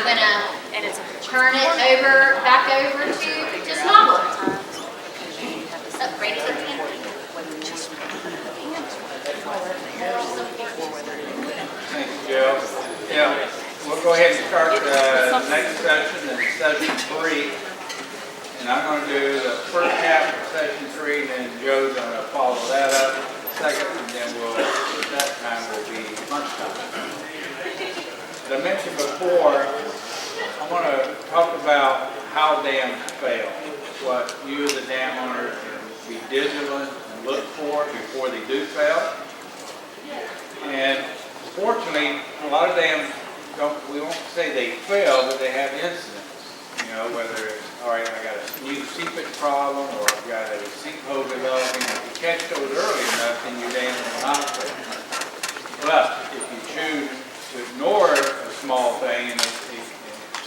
I'm gonna turn it over, back over to just normal. Ready to begin? Thank you, Jill. Yeah, we'll go ahead and start the next session, and session 3. And I'm going to do the first half of session 3, and then Joe's going to follow that up second, and then at that time will be lunchtime. As I mentioned before, I want to talk about how dams fail, what you as a dam owner can be vigilant and look for before they do fail. And fortunately, a lot of dams we won't say they fail, but they have incidents. You know, whether it's, all right, I got a new seepage problem, or I've got a sinkhole developing. If you catch those early enough, then your dam will not fail. But if you choose to ignore a small thing, and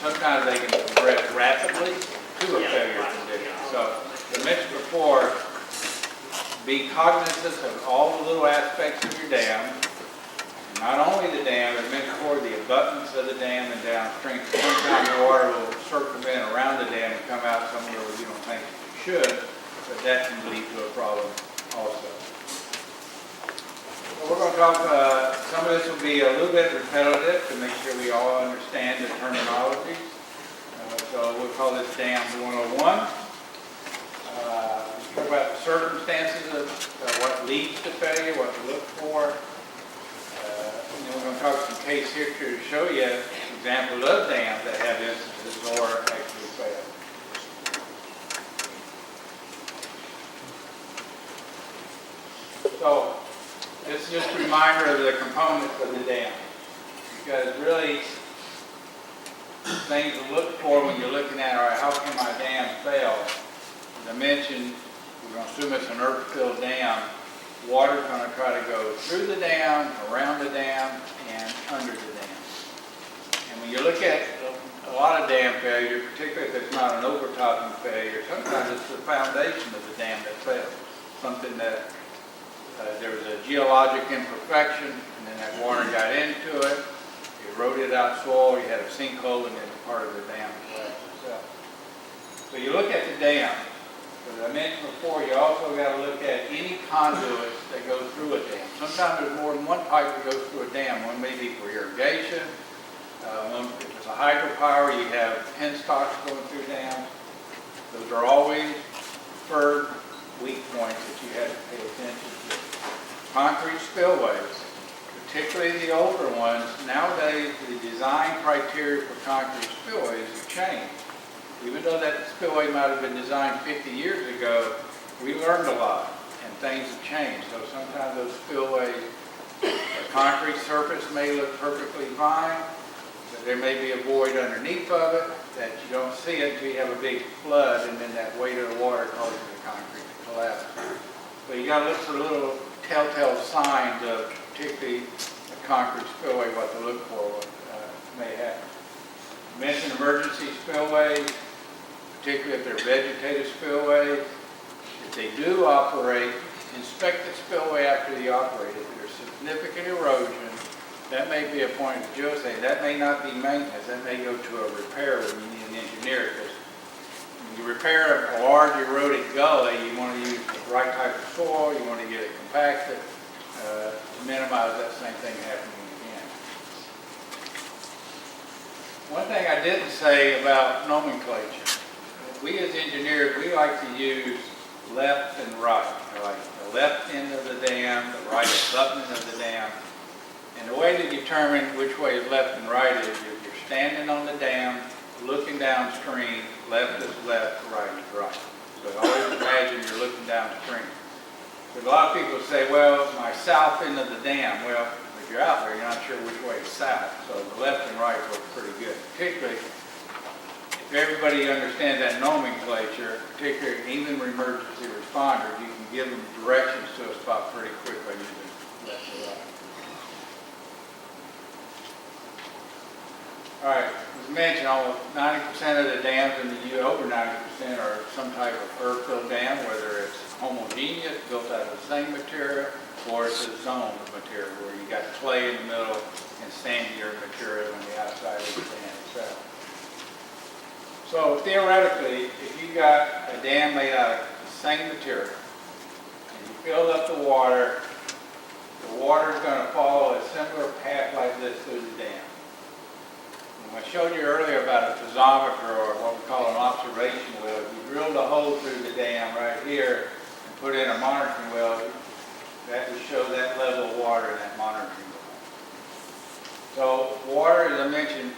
sometimes they can progress rapidly to a failure condition. So, as I mentioned before, be cognizant of all the little aspects of your dam. Not only the dam, as mentioned before, the abutments of the dam and downstream. Sometimes the water will circumvent around the dam and come out somewhere where you don't think it should, but that can lead to a problem also. So we're going to talk, some of this will be a little bit repetitive to make sure we all understand the terminology. So we'll call this Dam 101. Talk about the circumstances of what leads to failure, what to look for. And then we're going to talk some case history to show you examples of dams that have instances or actually failed. So this is just a reminder of the components of the dam. Because really, things to look for when you're looking at, all right, how can my dam fail? As I mentioned, we're going to assume it's an earth-filled dam. Water's going to try to go through the dam, around the dam, and under the dam. And when you look at a lot of dam failure, particularly if it's not an overtopping failure, sometimes it's the foundation of the dam that fails. Something that there was a geologic imperfection, and then that water got into it, eroded out soil, you had a sinkhole, and then part of the dam collapsed itself. So you look at the dam. As I mentioned before, you also got to look at any conduits that go through a dam. Sometimes there's more than one pipe that goes through a dam. One may be for irrigation. If it's a hydropower, you have penstocks going through dams. Those are always preferred weak points that you have to pay attention to. Concrete spillways, particularly the older ones. Nowadays, the design criteria for concrete spillways have changed. Even though that spillway might have been designed 50 years ago, we learned a lot, and things have changed. So sometimes those spillways, the concrete surface may look perfectly fine, but there may be a void underneath of it that you don't see it until you have a big flood, and then that weight of the water causes the concrete to collapse. So you got to look for little telltale signs of, particularly a concrete spillway, what to look for, what may happen. I mentioned emergency spillways, particularly if they're vegetative spillways. If they do operate, inspect the spillway after they operate. If there's significant erosion, that may be a point, as Joe said, that may not be maintenance. That may go to a repair when you need an engineer. Because when you repair a large eroded gully, you want to use the right type of soil, you want to get it compacted to minimize that same thing happening again. One thing I didn't say about nomenclature. We as engineers, we like to use left and right. Like the left end of the dam, the right abutment of the dam. And the way to determine which way is left and right is if you're standing on the dam, looking downstream, left is left, right is right. So always imagine you're looking downstream. But a lot of people say, well, my south end of the dam. Well, if you're out there, you're not sure which way is south. So the left and right work pretty good. Particularly if everybody understands that nomenclature, particularly even emergency responders, you can give them directions to a spot pretty quickly using left or right. All right, as mentioned, almost 90% of the dams in the U.S., over 90% are some type of earth-filled dam, whether it's homogeneous, built out of the same material, or it's a zoned material where you got clay in the middle and sandier material on the outside of the dam itself. So theoretically, if you got a dam made out of the same material, and you filled up the water is going to follow a similar path like this through the dam. When I showed you earlier about a piezometer, or what we call an observation well, if you drilled a hole through the dam right here and put in a monitoring well, that would show that level of water in that monitoring well. So water, as I mentioned,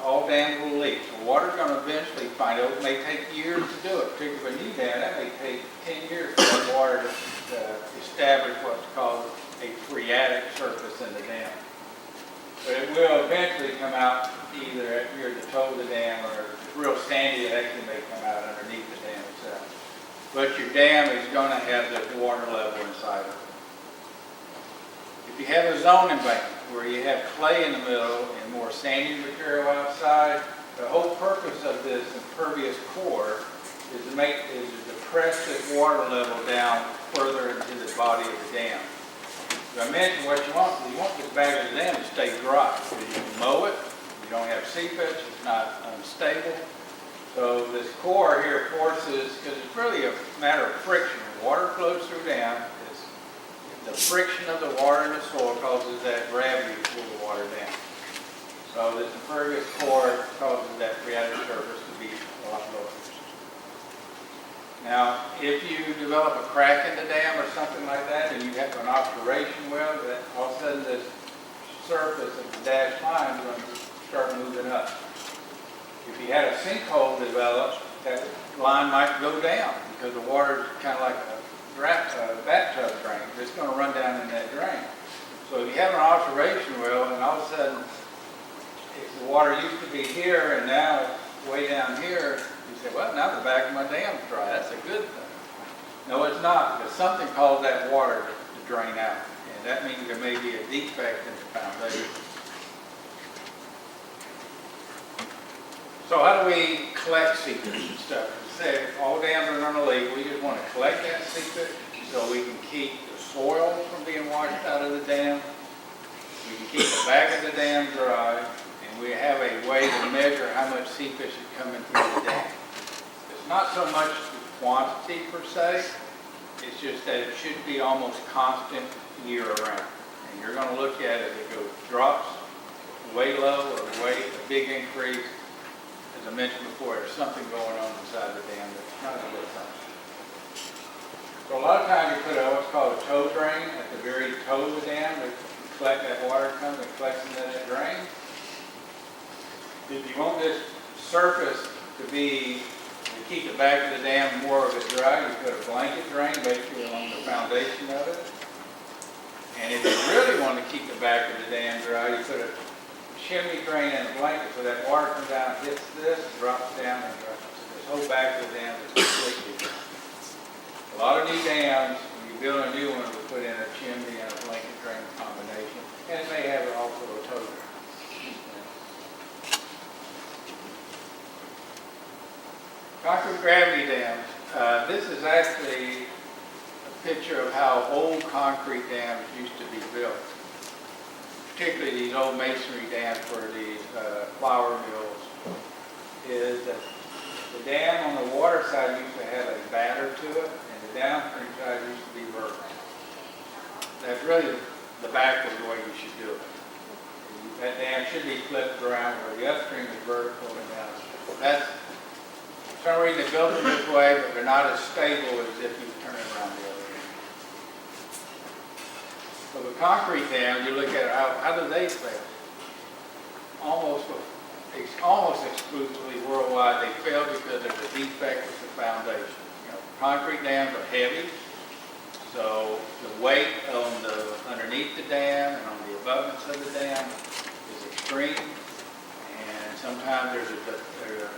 all dams will leak. So water is going to eventually find it. It may take years to do it, particularly a new dam. That may take 10 years for that water to establish what's called a phreatic surface in the dam. But it will eventually come out either near the toe of the dam, or if it's real sandy, it actually may come out underneath the dam itself. But your dam is going to have this water level inside of it. If you have a zone embankment where you have clay in the middle and more sandy material outside, the whole purpose of this impervious core is to depress this water level down further into the body of the dam. As I mentioned, what you want this back of the dam to stay dry. Because you can mow it, you don't have seepage, it's not unstable. So this core here forces, because it's really a matter of friction. When water flows through dam, the friction of the water in the soil causes that gravity to pull the water down. So this impervious core causes that phreatic surface to be a lot lower. Now, if you develop a crack in the dam or something like that, and you have an observation well, that all of a sudden this surface of the dashed line is going to start moving up. If you had a sinkhole develop, that line might go down because the water is kind of like a bathtub drain. It's going to run down in that drain. So if you have an observation well, and all of a sudden, if the water used to be here and now it's way down here, you say, well, now the back of my dam's dry. That's a good thing. No, it's not, because something caused that water to drain out. And that means there may be a defect in the foundation. So how do we collect seepage and stuff? Say all dams are going to leak. We just want to collect that seepage so we can keep the soil from being washed out of the dam. We can keep the back of the dam dry, and we have a way to measure how much seepage is coming through the dam. It's not so much the quantity per se. It's just that it should be almost constant year around. And you're going to look at it, it goes drops way low or way a big increase. As I mentioned before, there's something going on inside the dam that's not a good thing. So a lot of times you put what's called a toe drain at the very toe of the dam to collect that water comes and collects into that drain. If you want this surface to keep the back of the dam more of it dry, you put a blanket drain basically along the foundation of it. And if you really want to keep the back of the dam dry, you put a chimney drain and a blanket so that water comes down, hits this, drops down, and this whole back of the dam is completely dry. A lot of new dams, when you build a new one, we put in a chimney and a blanket drain combination, and it may have also a toe drain. Concrete gravity dams. This is actually a picture of how old concrete dams used to be built. Particularly these old masonry dams for these flour mills, is that the dam on the water side used to have a batter to it, and the downstream side used to be vertical. That's really the backwards way you should do it. That dam should be flipped around where the upstream is vertical and downstream. That's, for some reason they built them this way, but they're not as stable as if you turn it around the other way. So the concrete dam, you look at how do they fail? Almost exclusively worldwide, they fail because there's a defect with the foundation. Concrete dams are heavy, so the weight on underneath the dam and on the abutments of the dam is extreme. And sometimes there's an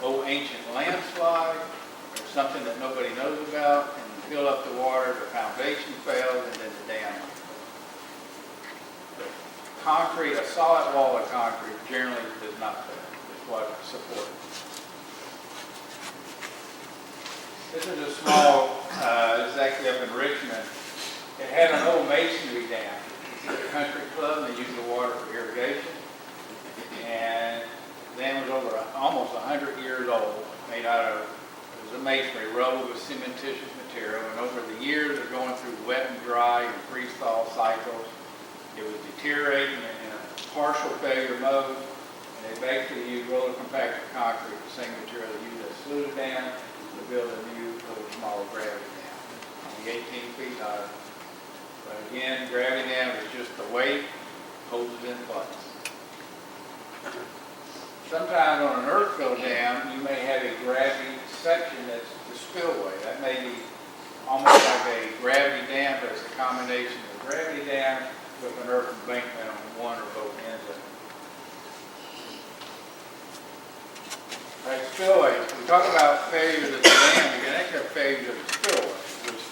old ancient landslide or something that nobody knows about, and you fill up the water, the foundation fails, and then the dam. Concrete, a solid wall of concrete generally does not fail. It's what supports it. This is a small, this is actually up in Richmond. It had an old masonry dam. It's a country club, and they used the water for irrigation. And the dam was over almost 100 years old, made out of, it was a masonry, rubble with cementitious material, and over the years of going through wet and dry and freeze-thaw cycles, it was deteriorating in a partial failure mode, and they basically used roller compacted concrete, the same material they used at Saluda Dam, to build a new, little smaller gravity dam, only 18 feet high. But again, gravity dam is just the weight holds it in place. Sometimes on an earth-fill dam, you may have a gravity section that's the spillway. That may be almost like a gravity dam, but it's a combination of a gravity dam with an earth embankment on one or both ends of it. All right, spillways. We talk about failures of the dam. You can actually have failures of the spillway, which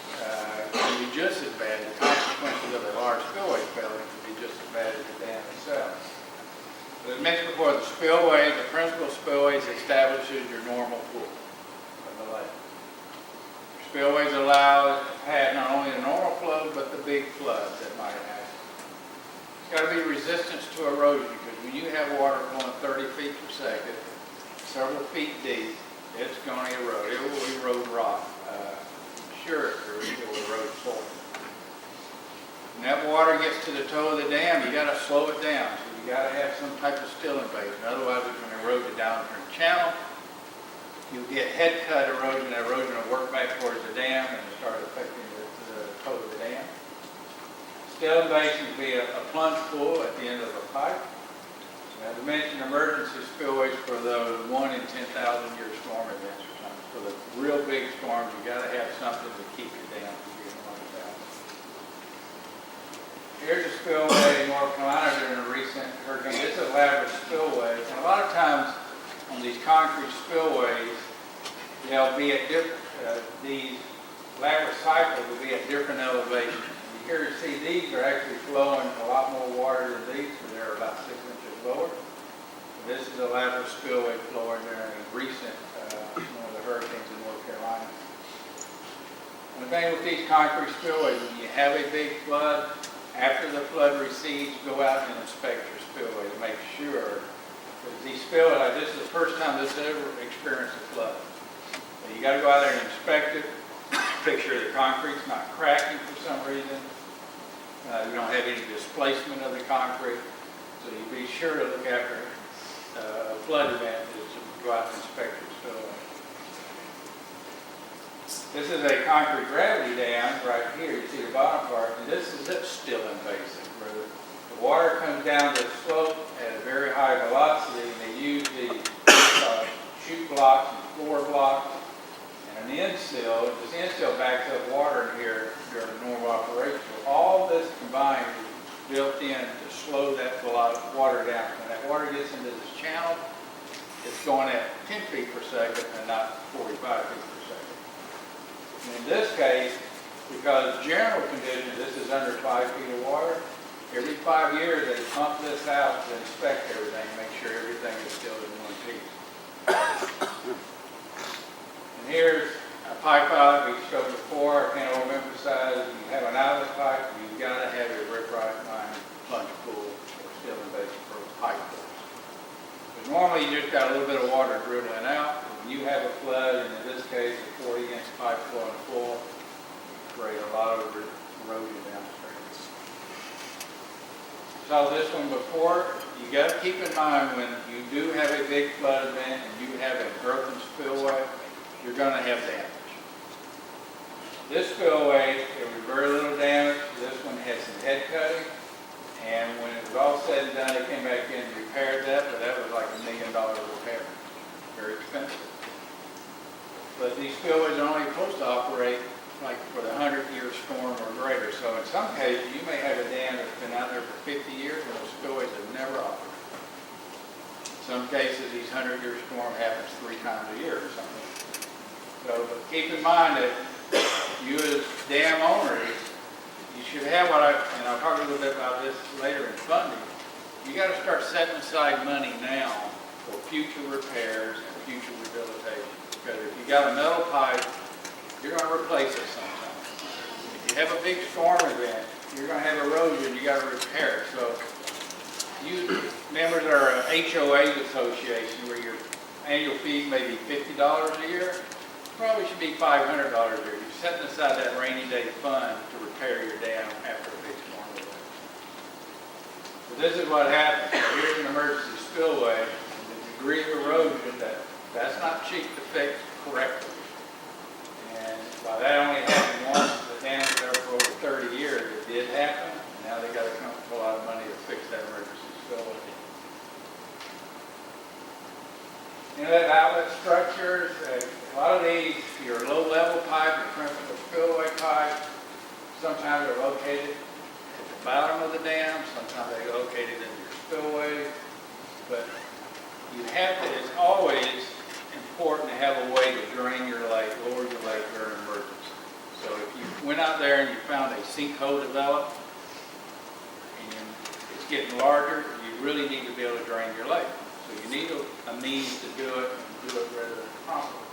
can be just as bad. The consequences of a large spillway failure can be just as bad as the dam itself. As I mentioned before, the spillway, the principal spillways establishes your normal pool of the lake. Spillways allow to have not only the normal flow, but the big floods that might happen. It's got to be resistance to erosion, because when you have water flowing 30 feet per second, several feet deep, it's going to erode. It will erode rock. Sure, it will erode soil. When that water gets to the toe of the dam, you got to slow it down. So you got to have some type of still invasion. Otherwise, it's going to erode the downstream channel. You get head cut erosion. That erosion will work back towards the dam and start affecting the toe of the dam. Still invasion would be a plunge pool at the end of a pipe. As I mentioned, emergency spillways for the 1 in 10,000 year storm events or something. For the real big storms, you got to have something to keep your dam from getting like that. Here's a spillway in North Carolina during a recent hurricane. This is a lateral spillway, and a lot of times on these concrete spillways, they'll be at different. These lateral cycles will be at different elevations. Here you see these are actually flowing a lot more water than these, so they're about 6 inches lower. This is a lateral spillway flowing during a recent one of the hurricanes in North Carolina. And the thing with these concrete spillways, when you have a big flood, after the flood recedes, go out and inspect your spillway to make sure. Because these spillways, this is the first time this ever experienced a flood. So you got to go out there and inspect it, make sure the concrete's not cracking for some reason. You don't have any displacement of the concrete. So you be sure to look after a flood event is to go out and inspect your spillway. This is a concrete gravity dam right here. You see the bottom part, and this is it still invasive, where the water comes down the slope at a very high velocity, and they use the chute blocks and floor blocks and an insill. This insill backs up water in here during normal operation. So all this combined is built in to slow that water down. When that water gets into this channel, it's going at 10 feet per second and not 45 feet per second. And in this case, because general conditions, this is under 5 feet of water, every 5 years they pump this out to inspect everything, make sure everything is still in one piece. And here's a pipe outlet we showed before. I can't overemphasize, you have an outlet pipe, you've got to have your riprap line plunge pool or still invasive for pipe pulls. But normally you just got a little bit of water dribbling out. When you have a flood, and in this case a 40-inch pipe flowing full, create a lot of erosion downstream. Saw this one before. You got to keep in mind when you do have a big flood event and you have an earthen spillway, you're going to have damage. This spillway, there was very little damage. This one had some head cutting, and when it was all said and done, they came back in and repaired that, but that was like $1 million repair. Very expensive. But these spillways are only supposed to operate like for the 100-year storm or greater. So in some cases, you may have a dam that's been out there for 50 years and those spillways have never operated. In some cases, these 100-year storm happens 3 times a year or something. So but keep in mind that you as dam owners, you should have and I'll talk a little bit about this later in funding, you got to start setting aside money now for future repairs and future rehabilitation. Because if you got a metal pipe, you're going to replace it sometime. If you have a big storm event, you're going to have erosion, you got to repair it. So you members are an HOA association where you're annual fee may be $50 a year, probably should be $500 a year. You're setting aside that rainy day fund to repair your dam after a big storm. So this is what happens. Here's an emergency spillway. The degree of erosion, that's not cheap to fix correctly. And while that only happened once, the dam was there for over 30 years, it did happen. And now they got to come up with a lot of money to fix that emergency spillway. You know, that outlet structures, a lot of these, your low-level pipe, your principal spillway pipe, sometimes they're located at the bottom of the dam, sometimes they're located in your spillway. But you have to, it's always important to have a way to drain your lake, lower your lake during an emergency. So if you went out there and you found a sinkhole developed, and it's getting larger, you really need to be able to drain your lake. So you need a means to do it and do it rather promptly.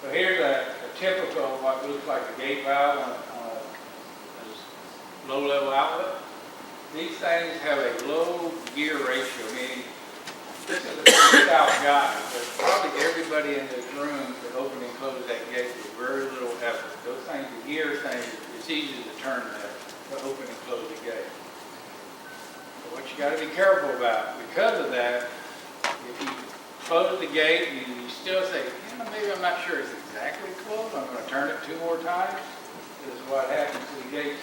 So here's a typical, what looks like a gate valve on a low-level outlet. These things have a low gear ratio, meaning this is a pretty stout guy, but probably everybody in this room could open and close that gate with very little effort. Those things, the gear things, it's easy to turn that, to open and close the gate. But what you got to be careful about, because of that, if you close the gate and you still say, maybe I'm not sure it's exactly closed, I'm going to turn it 2 more times, this is what happens to the gates,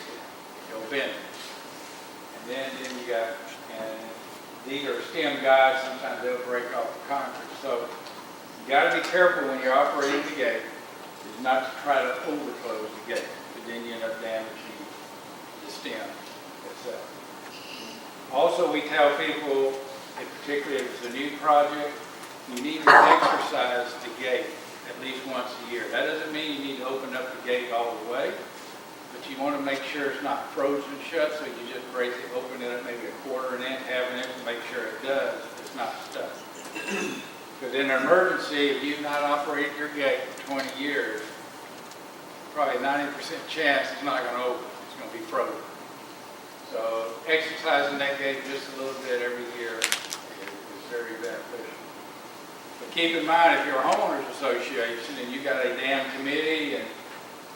they'll bend. And then you got, and these are stem guides, sometimes they'll break off the concrete. So you got to be careful when you're operating the gate, is not to try to overclose the gate, because then you end up damaging the stem itself. Also, we tell people, particularly if it's a new project, you need to exercise the gate at least once a year. That doesn't mean you need to open up the gate all the way, but you want to make sure it's not frozen shut, so you just break it, open it up maybe a 1/4 inch, 1/2 inch, to make sure it does, it's not stuck. Because in an emergency, if you've not operated your gate for 20 years, probably 90% chance it's not going to open, it's going to be frozen. So exercising that gate just a little bit every year is very beneficial. But keep in mind, if you're a homeowners association and you got a dam committee and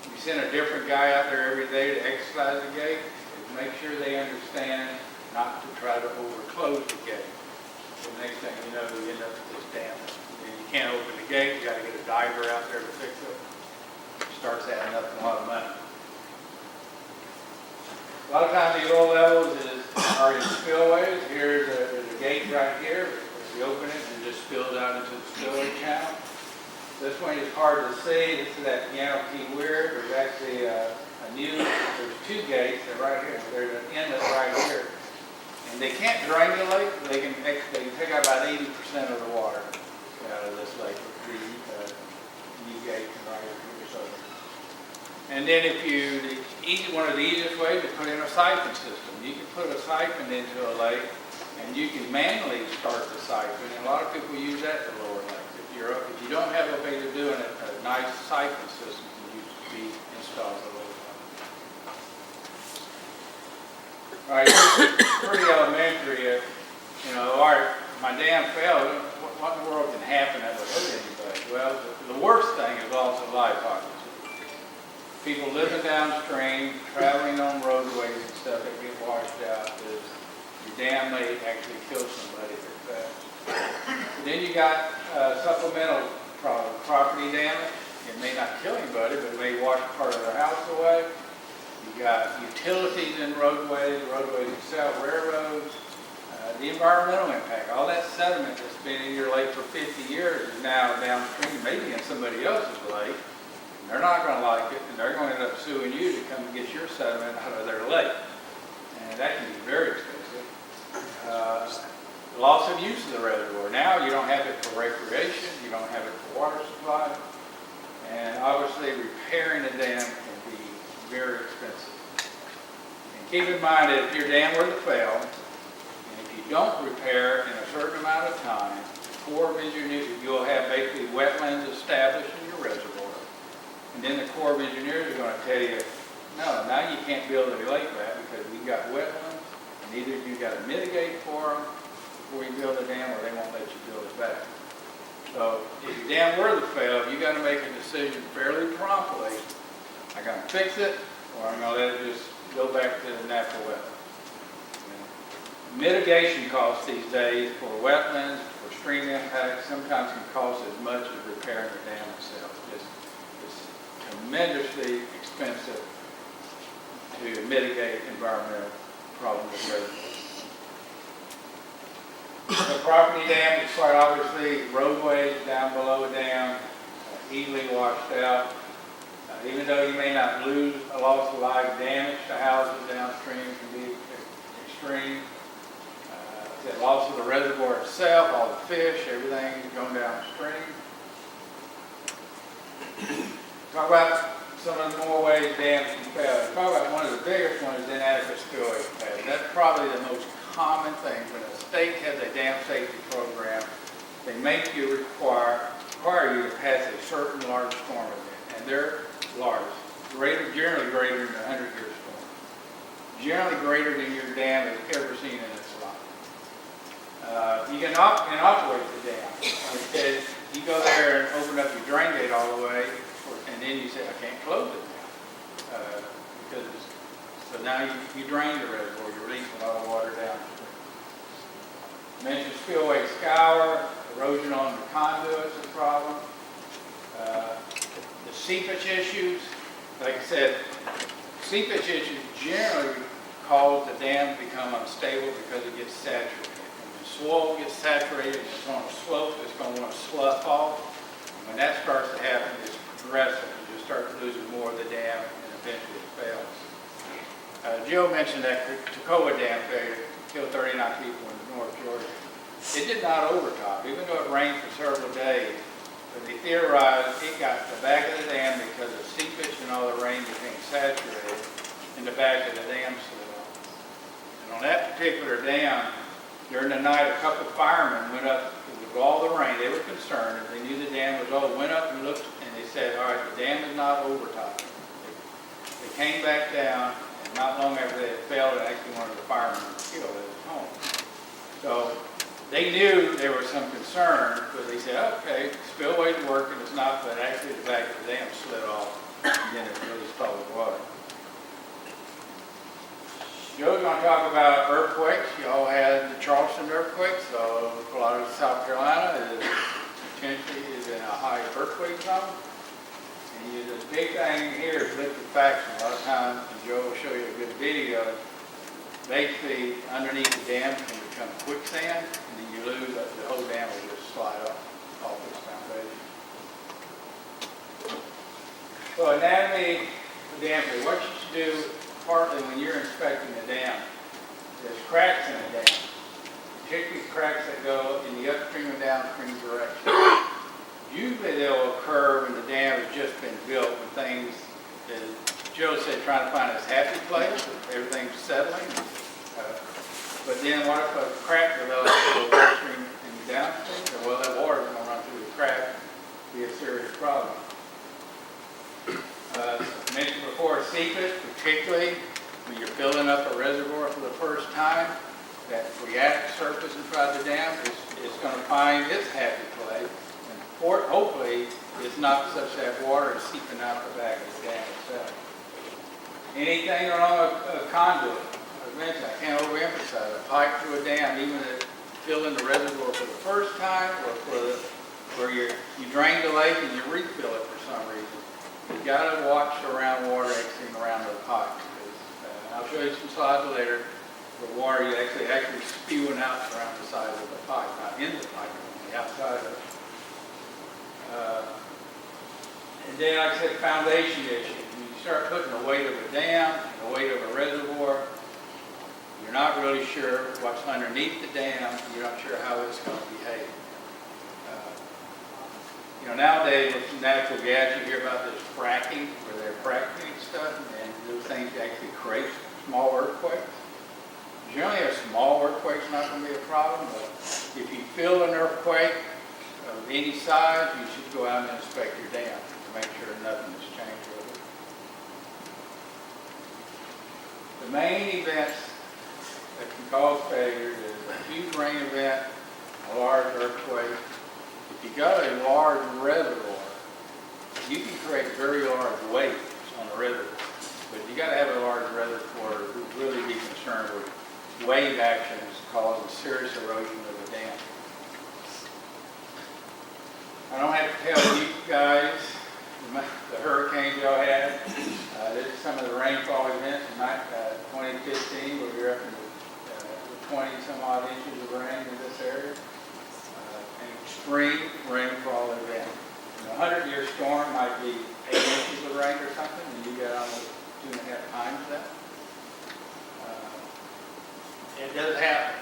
you send a different guy out there every day to exercise the gate, make sure they understand not to try to overclose the gate. The next thing you know, you end up with this dam. You can't open the gate, you got to get a diver out there to fix it. It starts adding up a lot of money. A lot of times these low levels are in spillways. There's a gate right here. If you open it, it just spills out into the spillway channel. This one is hard to see. This is that piano key weird. There's actually there's 2 gates. They're right here. There's an inlet right here. And they can't drain the lake. They can take out about 80% of the water out of this lake with the new gate right here. So, and then one of the easiest ways is put in a siphon system. You can put a siphon into a lake and you can manually start the siphon. And a lot of people use that to lower lakes. If you don't have a way to do it, a nice siphon system can be installed below. All right, it's pretty elementary. All right, my dam fell. What in the world can happen that would hurt anybody? Well, the worst thing is loss of life, obviously. People living downstream, traveling on roadways and stuff, they get washed out. Your dam may actually kill somebody if it fails. Then you got supplemental problems, property damage. It may not kill anybody, but it may wash part of their house away. You got utilities in roadways itself, railroads, the environmental impact. All that sediment that's been in your lake for 50 years is now downstream, maybe in somebody else's lake. And they're not going to like it, and they're going to end up suing you to come and get your sediment out of their lake. And that can be very expensive. Loss of use of the reservoir. Now you don't have it for recreation, you don't have it for water supply, and obviously repairing a dam can be very expensive. And keep in mind that if your dam were to fail, and if you don't repair in a certain amount of time, the Corps of Engineers, you'll have basically wetlands established in your reservoir, and then the Corps of Engineers are going to tell you, no, now you can't build a lake back because we've got wetlands, and either you got to mitigate for them before you build a dam, or they won't let you build it back. So if your dam were to fail, you got to make a decision fairly promptly. I'm going to fix it, or I'm going to let it just go back to the natural wetland. Mitigation costs these days for wetlands, for stream impacts, sometimes can cost as much as repairing the dam itself. It's tremendously expensive to mitigate environmental problems with reservoirs. The property dam is quite obviously roadways down below a dam, easily washed out. Even though you may not lose a loss of life, damage to houses downstream can be extreme. The loss of the reservoir itself, all the fish, everything going downstream. Talk about some of the more ways dams can fail. Talk about one of the biggest ones is inadequate spillway capacity. That's probably the most common thing. When a state has a dam safety program, they make you require you to pass a certain large storm event. And they're large, generally greater than a 100-year storm. Generally greater than your dam has ever seen in its life. You can operate the dam. Instead, you go there and open up your drain gate all the way, and then you say, I can't close it now. So now you drain the reservoir, you release a lot of water downstream. Mentioned spillway scour, erosion on the conduits is a problem. The seepage issues, like I said, seepage issues generally cause the dam to become unstable because it gets saturated. Soil gets saturated, it's on a slope, it's going to want to slough off. And when that starts to happen, it's progressive. You just start losing more of the dam and eventually it fails. Jill mentioned that Toccoa Dam failure killed 39 people in North Georgia. It did not overtop, even though it rained for several days. But they theorized it got to the back of the dam because of seepage and all the rain became saturated, and the back of the dam slid off. And on that particular dam, during the night, a couple of firemen went up with all the rain. They were concerned. They knew the dam was over. Went up and looked, and they said, all right, the dam is not overtopping. They came back down, and not long after they had failed, actually one of the firemen was killed at his home. So they knew there was some concern, but they said, okay, spillway's working. It's not, but actually the back of the dam slid off, and then it released all the water. Joe's going to talk about earthquakes. You all had the Charleston earthquake, so a lot of South Carolina is potentially in a high earthquake zone. And the big thing here is liquefaction. A lot of times, and Joe will show you a good video, basically underneath the dam can become quicksand, and then you lose the whole dam will just slide off its foundation. So anatomy of the dam, what you should do partly when you're inspecting the dam, there's cracks in the dam, particularly cracks that go in the upstream and downstream direction. Usually they'll occur when the dam has just been built, when things, as Joe said, trying to find its happy place, everything's settling. But then what if a crack develops both upstream and downstream? Well, that water's going to run through the crack, be a serious problem. Mentioned before, seepage, particularly when you're filling up a reservoir for the first time, that phreatic surface inside the dam is going to find its happy place, and hopefully it's not such that water is seeping out the back of the dam itself. Anything along a conduit, as mentioned, I can't overemphasize, a pipe through a dam, even if filling the reservoir for the first time, or where you drain the lake and you refill it for some reason. You've got to watch around water exiting around the pipe. I'll show you some slides later where water is actually spewing out around the side of the pipe, not in the pipe, but on the outside of it. And then, like I said, foundation issues. When you start putting the weight of a dam, the weight of a reservoir, you're not really sure what's underneath the dam. You're not sure how it's going to behave. Nowadays with natural gas, you hear about this fracking, where they're fracking stuff, and those things actually create small earthquakes. Generally, a small earthquake's not going to be a problem, but if you feel an earthquake of any size, you should go out and inspect your dam to make sure nothing has changed with it. The main events that can cause failure is a huge rain event, a large earthquake. If you you've got a large reservoir, you can create very large waves on a reservoir. But you got to have a large reservoir to really be concerned with wave actions causing serious erosion of the dam. I don't have to tell you guys the hurricanes y'all had. This is some of the rainfall events in 2015, where we were up in the 20 some odd inches of rain in this area. An extreme rainfall event. A 100-year storm might be 8 inches of rain or something, and you got almost 2.5 times that. It does happen.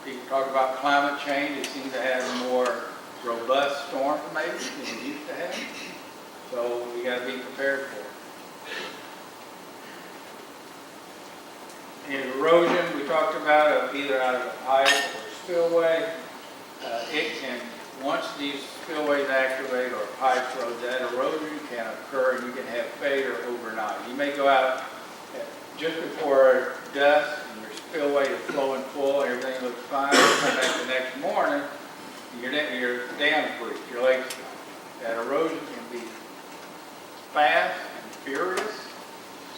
People talk about climate change. It seems to have more robust storms maybe than it used to have. So we got to be prepared for it. And erosion, we talked about either out of a pipe or a spillway. It can, once these spillways activate or pipes road, that erosion can occur and you can have failure overnight. You may go out just before dusk and your spillway is flowing full, everything looks fine. You come back the next morning, your dam's breached, your lake's gone. That erosion can be fast and furious.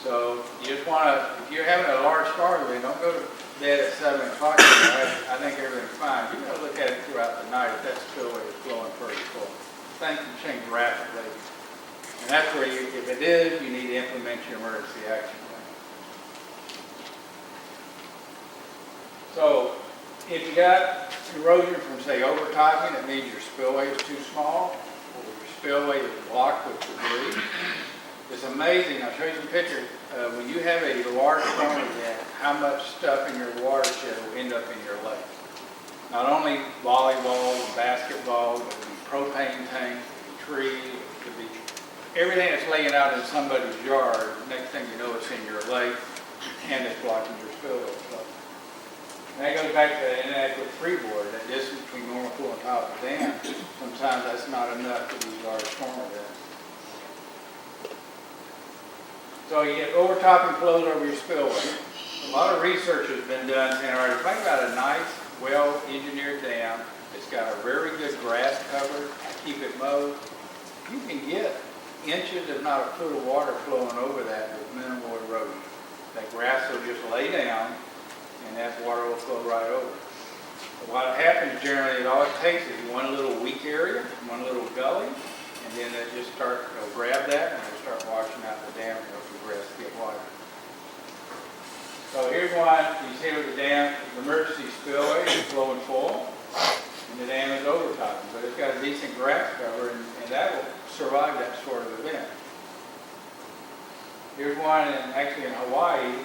So you just want to, if you're having a large storm event, don't go to bed at 7 o'clock. I think everything's fine. You got to look at it throughout the night if that spillway is flowing pretty full. Things can change rapidly. And that's where you, if it is, you need to implement your emergency action plan. So if you got erosion from, say, overtopping, it means your spillway is too small, or your spillway is blocked with debris. It's amazing. I'll show you some pictures. When you have a large storm event, how much stuff in your watershed will end up in your lake. Not only volleyballs and basketballs, but it could be propane tanks, it could be trees, it could be everything that's laying out in somebody's yard. Next thing you know, it's in your lake, and it's blocking your spillway. So, and that goes back to the inadequate freeboard, that distance between normal pool and top of the dam. Sometimes that's not enough for these large storm events. So you get overtopping flows over your spillway. A lot of research has been done saying, all right, think about a nice, well-engineered dam. It's got a very good grass cover, keep it mowed. You can get inches, if not a foot of water flowing over that with minimal erosion. That grass will just lay down, and that water will flow right over. But what happens generally, all it takes is one little weak area, one little gully, and then it just it'll grab that, and it'll start washing out the dam, and the grass get wider. So here's one, you see with the dam, the emergency spillway is flowing full, and the dam is overtopping, but it's got a decent grass cover, and that will survive that sort of event. Here's one, actually in Hawaii,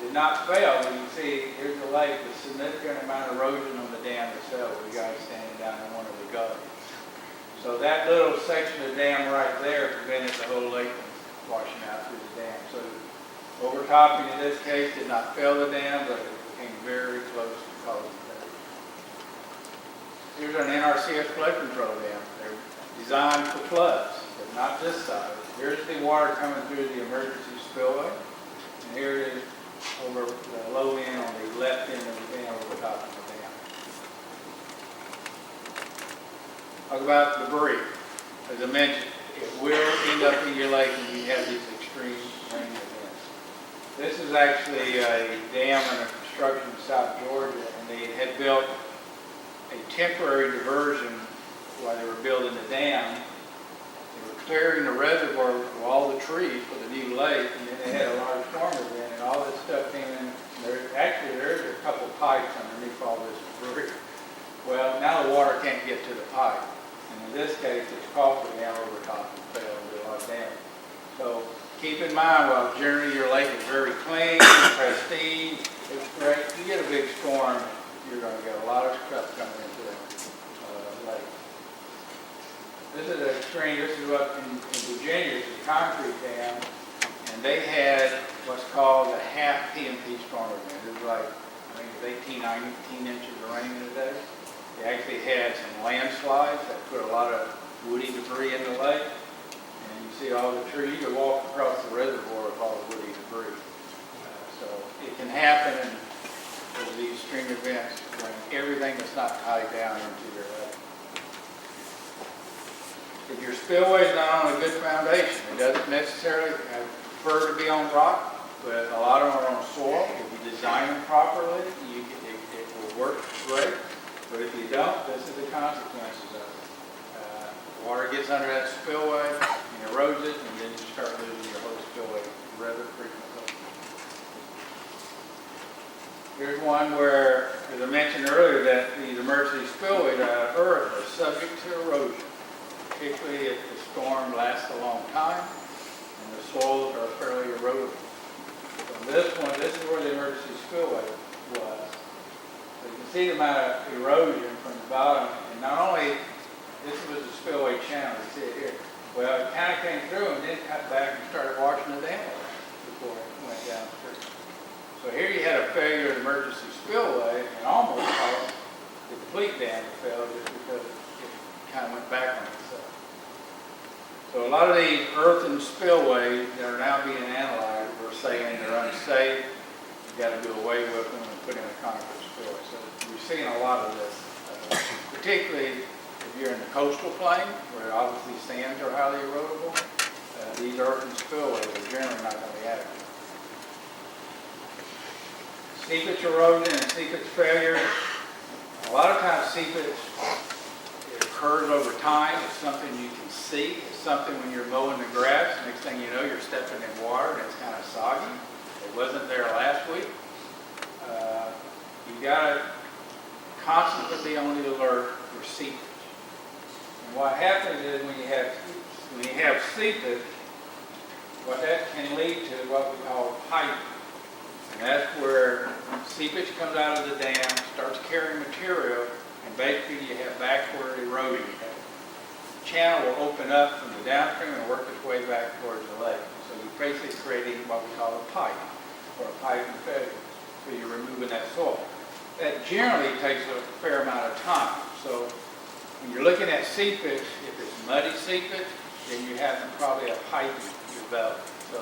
did not fail, but you can see, here's the lake, with significant amount of erosion on the dam itself, the guy standing down in one of the gullies. So that little section of dam right there prevented the whole lake from washing out through the dam. So overtopping in this case did not fail the dam, but it came very close to causing failure. Here's an NRCS flood control dam. They're designed for floods, but not this size. Here's the water coming through the emergency spillway, and here it is over the low end on the left end of the dam over the top of the dam. Talk about debris. As I mentioned, it will end up in your lake when you have these extreme rain events. This is actually a dam under construction in South Georgia, and they had built a temporary diversion while they were building the dam. They were clearing the reservoir of all the trees for the new lake, and then they had a large storm event, and all this stuff came in. There's a couple pipes underneath all this debris. Well, now the water can't get to the pipe. And in this case, it's costly down over top and fell and did a lot of damage. So keep in mind, while generally your lake is very clean, pristine, it's great. If you get a big storm, you're going to get a lot of stuff coming into that lake. This is an extreme. This is up in Virginia. It's a concrete dam, and they had what's called a half PMP storm event. It was like, I think it was 19 inches of rain in a day. They actually had some landslides that put a lot of woody debris in the lake. And you see all the trees. You can walk across the reservoir with all the woody debris. So it can happen in these extreme events when everything is not tied down into your lake. your spillway is not on a good foundation. It doesn't necessarily prefer to be on rock, but a lot of them are on soil. If you design them properly, it will work great. But if you don't, this is the consequences of it. Water gets under that spillway and erodes it, and then you start losing your whole spillway rather frequently. Here's one where, as I mentioned earlier, that these emergency spillways out of earth are subject to erosion, particularly if the storm lasts a long time and the soils are fairly erodible. So this is where the emergency spillway was. So you can see the amount of erosion from the bottom, and not only this was a spillway channel, you see it here. Well, it kind of came through and then cut back and started washing the dam away before it went downstream. So here you had a failure of the emergency spillway and almost caused the complete dam to fail just because it kind of went back on itself. So a lot of these earthen spillways that are now being analyzed, we're saying they're unsafe. You've got to do away with them and put in a concrete spillway. So we're seeing a lot of this, particularly if you're in the coastal plain, where obviously sands are highly erodible. These earthen spillways are generally not going to be adequate. Seepage erosion and seepage failure. A lot of times seepage, it occurs over time. It's something you can see. It's something when you're mowing the grass, next thing you know, you're stepping in water and it's kind of soggy. It wasn't there last week. You got to constantly be on the alert for seepage. And what happens is when you have seepage, what that can lead to is what we call piping. And that's where seepage comes out of the dam, starts carrying material, and basically you have backward eroding. The channel will open up from the downstream and work its way back towards the lake. So you're basically creating what we call a pipe, or a pipe failure. So you're removing that soil. That generally takes a fair amount of time. So when you're looking at seepage, if it's muddy seepage, then you have probably a pipe develop. So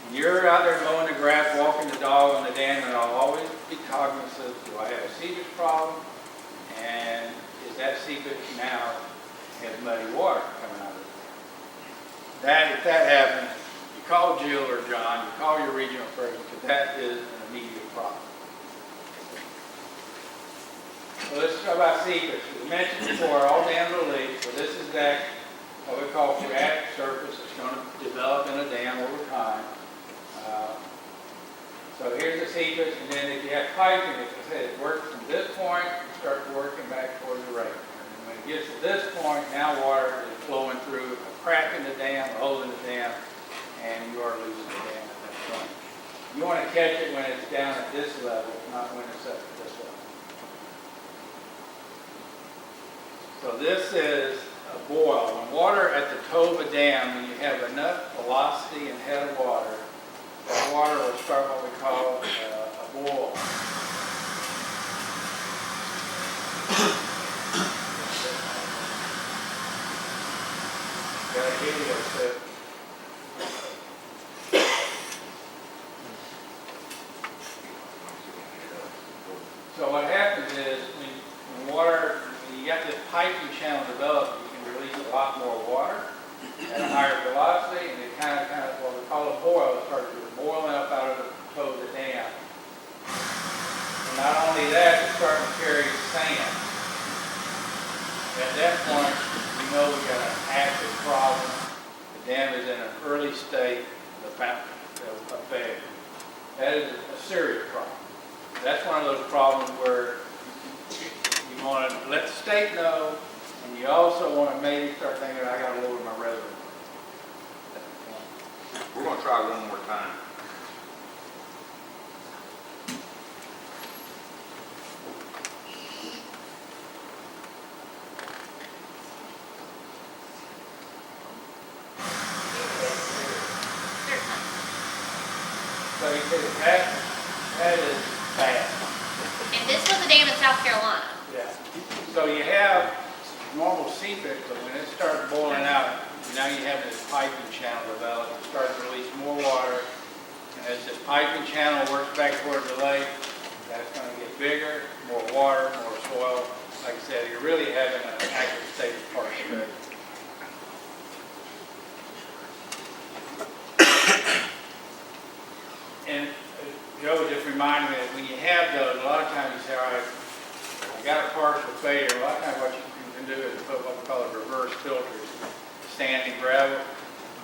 when you're out there mowing the grass, walking the dog on the dam, and I'll always be cognizant, do I have a seepage problem? And is that seepage now has muddy water coming out of it? If that happens, you call Jill or John, you call your regional person, because that is an immediate problem. So let's talk about seepage. As mentioned before, all dams are leaked. So this is that what we call phreatic surface. It's going to develop in a dam over time. So here's the seepage, and then if you have piping, as I said, it works from this point and starts working back towards the lake. And when it gets to this point, now water is flowing through a crack in the dam, a hole in the dam, and you are losing the dam at that point. You want to catch it when it's down at this level, not when it's up at this level. So this is a boil. When water at the toe of a dam, when you have enough velocity and head of water, that water will start what we call a boil. Got a video set. So what happens is when you got this piping channel developed, you can release a lot more water at a higher velocity, and it kind of what we call a boil. It starts boiling up out of the toe of the dam. And not only that, it's starting to carry sand. At that point, we know we've got an active problem. The dam is in an early state of failure. That is a serious problem. That's one of those problems where you want to let the state know, and you also want to maybe start thinking, I got to lower my reservoir. We're going to try one more time. So you see that is bad. And this was a dam in South Carolina. Yeah. So you have normal seepage, but when it starts boiling out, now you have this piping channel develop. It starts to release more water. And as this piping channel works back towards the lake, that's going to get bigger, more water, more soil. Like I said, you're really having an active state of park failure. reminded me that when you have those, a lot of times you say, all right, I got a partial failure. A lot of times what you can do is put what we call a reverse filter. Sand and gravel,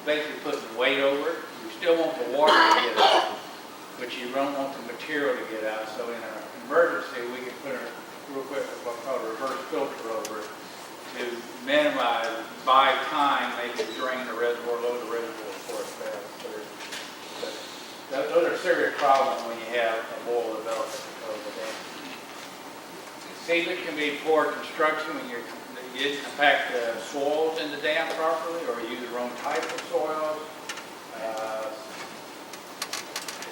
basically putting weight over it. You still want the water to get out, but you don't want the material to get out. So in an emergency, we can put a real quick what's called a reverse filter over it to minimize, buy time, maybe drain the reservoir, load the reservoir before it fails. Those are serious problems when you have a boil development because of the dam. Seepage can be poor construction when you didn't compact the soils in the dam properly, or use the wrong type of soils.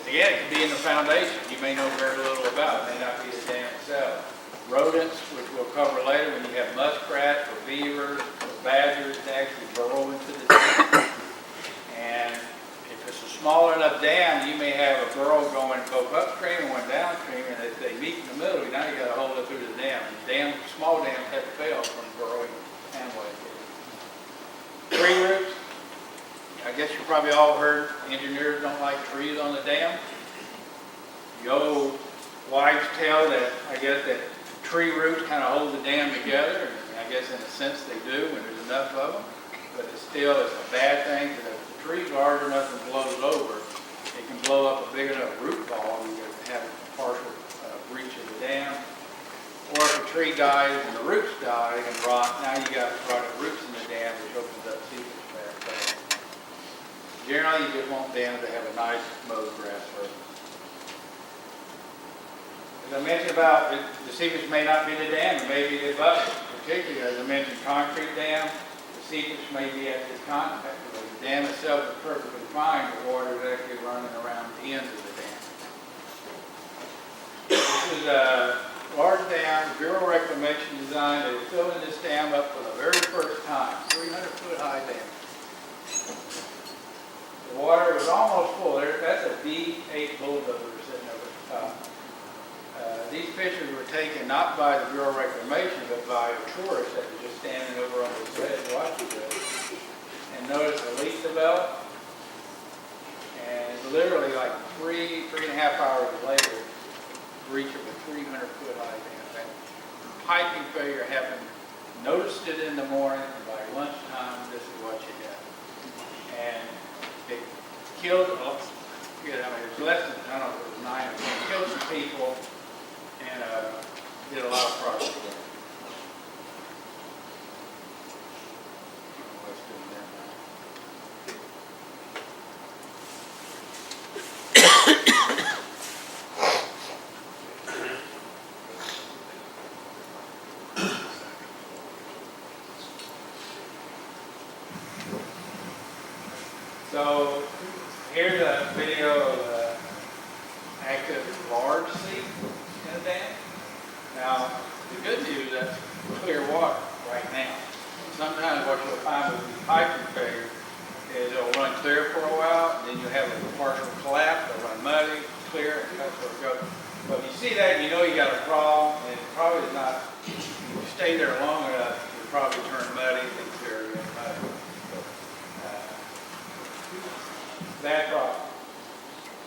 Again, it can be in the foundation. You may know very little about it. It may not be the dam itself. Rodents, which we'll cover later, when you have muskrats or beavers or badgers, they actually burrow into the dam. And if it's a small enough dam, you may have a burrow going both upstream and one downstream, and if they meet in the middle, now you got to hold it through the dam. Small dams have to fail from burrowing and way. Tree roots. I guess you probably all heard engineers don't like trees on the dam. The old wives' tale that I guess that tree roots kind of hold the dam together. And I guess in a sense they do when there's enough of them. But it's a bad thing because if the tree's large enough and blows over, it can blow up a big enough root ball. You can have a partial breach of the dam. Or if a tree dies and the roots die and rot, now you got rotted roots in the dam, which opens up seepage there. So generally, you just want dams to have a nice mowed grass surface. As I mentioned about the seepage may not be the dam, it may be the bucket. Particularly, as I mentioned, concrete dam, the seepage may be at the contact. The dam itself is perfectly fine, the water is actually running around the ends of the dam. This is a large dam, Bureau Reclamation design. They were filling this dam up for the very first time, 300-foot high dam. The water was almost full. That's a V8 bulldozer sitting over the top. These pictures were taken not by the Bureau Reclamation, but by a tourist that was just standing over on his bed watching this. And noticed a leak developed. And literally like 3.5 hours later, breach of a 300-foot high dam. That piping failure happened. Noticed it in the morning, and by lunchtime, this is what you got. And it killed, it was less than, I don't know, it was 9 or 10. It killed some people and did a lot of property damage. Let's do that now. So here's a video of the active large seep in the dam. Now, the good news is that's clear water right now. Sometimes what you'll find with these piping failure is it'll run clear for a while, and then you'll have a partial collapse, it'll run muddy, clear, and that's where it goes. But if you see that, you know you got a problem, and it probably is not, if you stay there long enough, you'll probably turn muddy and clear again muddy. Bad problem.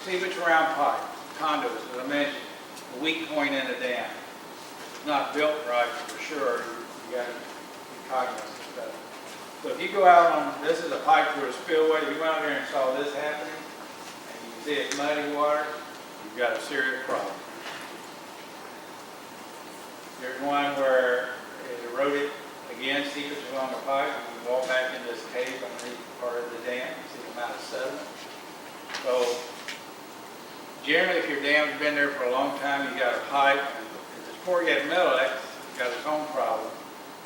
Seepage around pipe, conduits, as I mentioned, the weak point in the dam. It's not built right for sure. You got to be cognizant of that. So if you go out on, this is a pipe through a spillway, if you went out there and saw this happening, and you can see it's muddy water, you've got a serious problem. There's one where it eroded again, seepage along the pipe, and you walk back in this cave underneath part of the dam, you see the amount of sediment. So generally, if your dam's been there for a long time, you got a pipe, and if it's corrugated metal, that's got its own problem.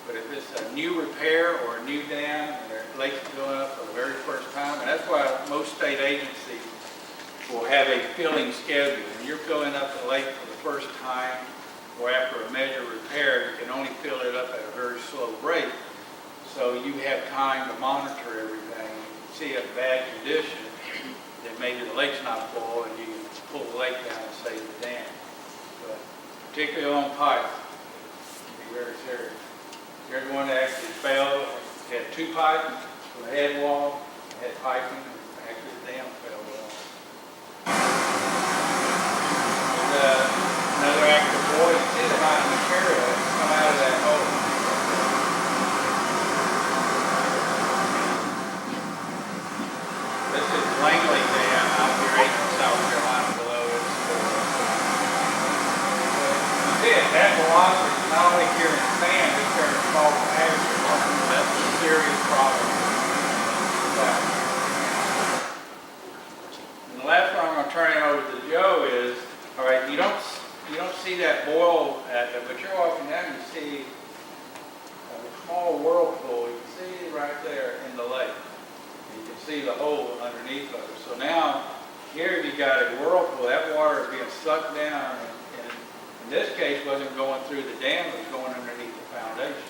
But if it's a new repair or a new dam, and their lake's filling up for the very first time, and that's why most state agencies will have a filling schedule. When you're filling up the lake for the first time, or after a major repair, you can only fill it up at a very slow rate. So you have time to monitor everything. You see a bad condition, then maybe the lake's not full, and you can pull the lake down and save the dam. But particularly on pipe, it can be very serious. Here's one that actually failed. It had two pipes from the head wall, it had piping, and actually the dam fell off. material come out of that hole. This is Langley Dam out here in South Carolina below its that velocity is not only carrying sand, it's carrying small aggregates. That's a serious problem. And the last one I'm going to turn it over to Joe is, all right, you don't see that boil but you're walking down and you see a small whirlpool. You can see right there in the lake. You can see the hole underneath of it. So now here you got a whirlpool. That water is being sucked down, and in this case wasn't going through the dam, it was going underneath the foundation.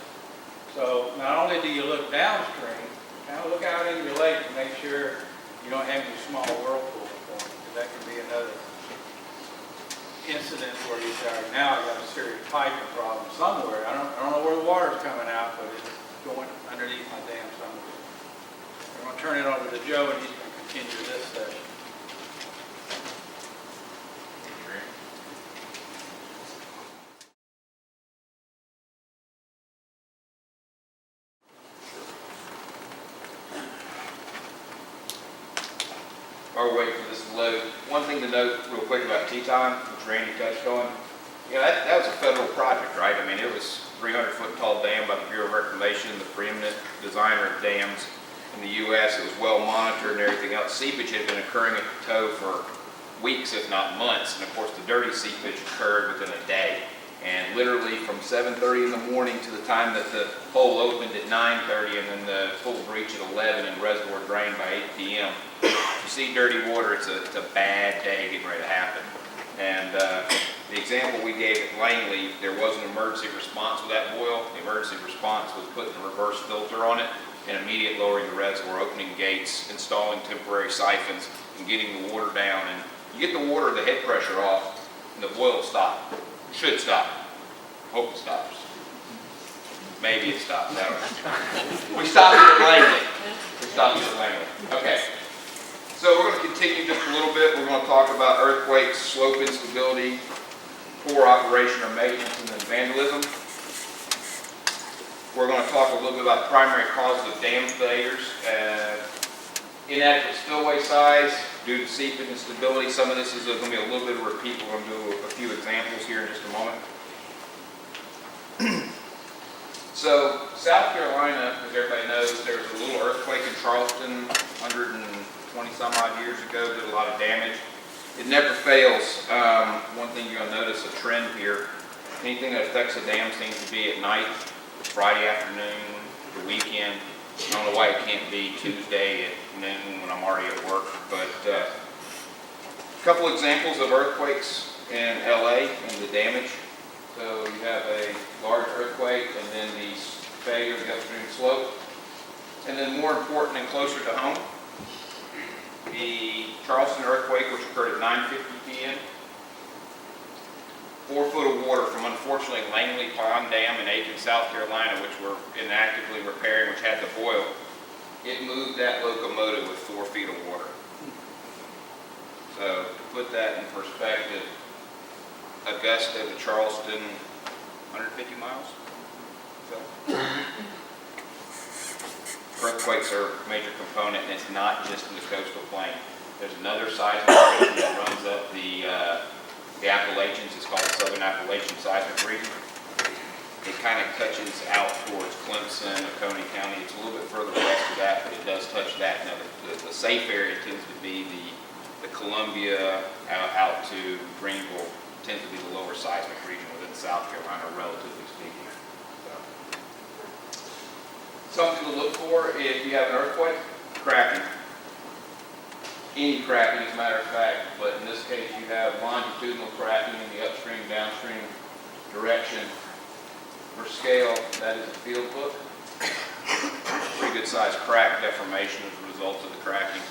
So not only do you look downstream, kind of look out into your lake to make sure you don't have any small whirlpool forming, because that can be another incident where you say, all right, now I've got a serious piping problem somewhere. I don't know where the water's coming out, but it's going underneath my dam somewhere. I'm going to turn it over to Joe, and he's going to continue this session. While we're waiting for this to load, one thing to note real quick about Teton, which Randy touched on. That was a federal project, right? I mean, it was 300-foot tall dam by the Bureau of Reclamation, the preeminent designer of dams in the U.S. It was well monitored and everything else. Seepage had been occurring at the toe for weeks, if not months, and of course the dirty seepage occurred within a day. And literally from 7:30 in the morning to the time that the hole opened at 9:30, and then the full breach at 11 and reservoir drained by 8 p.m. If you see dirty water, it's a bad day getting ready to happen. And the example we gave at Langley, there was an emergency response with that boil. The emergency response was putting a reverse filter on it and immediate lowering the reservoir, opening gates, installing temporary siphons, and getting the water down. And you get the water, the head pressure off, and the boil will stop. It should stop. Hope it stops. Maybe it stops. I don't know. We stopped it at Langley. Okay. So we're going to continue just a little bit. We're going to talk about earthquakes, slope instability, poor operation or maintenance, and then vandalism. We're going to talk a little bit about primary causes of dam failures, inadequate spillway size due to seepage and stability. Some of this is going to be a little bit of repeat. We're going to do a few examples here in just a moment. So South Carolina, as everybody knows, there was a little earthquake in Charleston 120 some odd years ago, did a lot of damage. It never fails. One thing you're going to notice a trend here. Anything that affects a dam seems to be at night, Friday afternoon, the weekend. I don't know why it can't be Tuesday at noon when I'm already at work. But a couple examples of earthquakes in LA and the damage. So you have a large earthquake and then the failure of the upstream slope. And then more important and closer to home, the Charleston earthquake, which occurred at 9:50 p.m. 4 foot of water from, unfortunately, Langley Pond Dam in Aiken, South Carolina, which we're inactively repairing, which had the boil. It moved that locomotive with 4 feet of water. So to put that in perspective, Augusta to Charleston, 150 miles. So earthquakes are a major component, and it's not just in the coastal plain. There's another seismic region that runs up the Appalachians. It's called the Southern Appalachian Seismic Region. It kind of touches out towards Clemson, Oconee County. It's a little bit further west of that, but it does touch that. Now, the safe area tends to be the Columbia out to Greenville, tends to be the lower seismic region within South Carolina, relatively speaking. Something to look for if you have an earthquake: cracking. Any cracking, as a matter of fact, but in this case you have longitudinal cracking in the upstream, downstream direction. For scale, that is a field book. Pretty good sized crack deformation as a result of the cracking.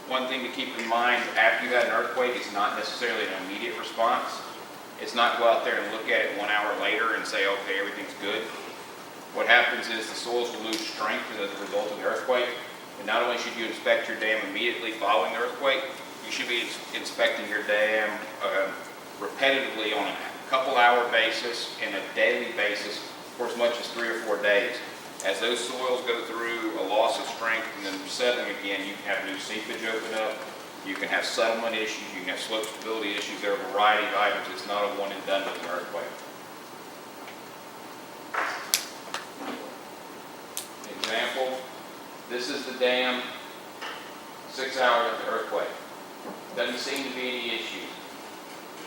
One thing to keep in mind, after you had an earthquake, it's not necessarily an immediate response. It's not go out there and look at it 1 hour later and say, okay, everything's good. What happens is the soils will lose strength as a result of the earthquake. And not only should you inspect your dam immediately following the earthquake, you should be inspecting your dam repetitively on a couple hour basis and a daily basis for as much as 3 or 4 days. As those soils go through a loss of strength and then settling again, you can have new seepage open up, you can have settlement issues, you can have slope stability issues. There are a variety of items. It's not a one and done with an earthquake. Example, this is the dam 6 hours after the earthquake. Doesn't seem to be any issues.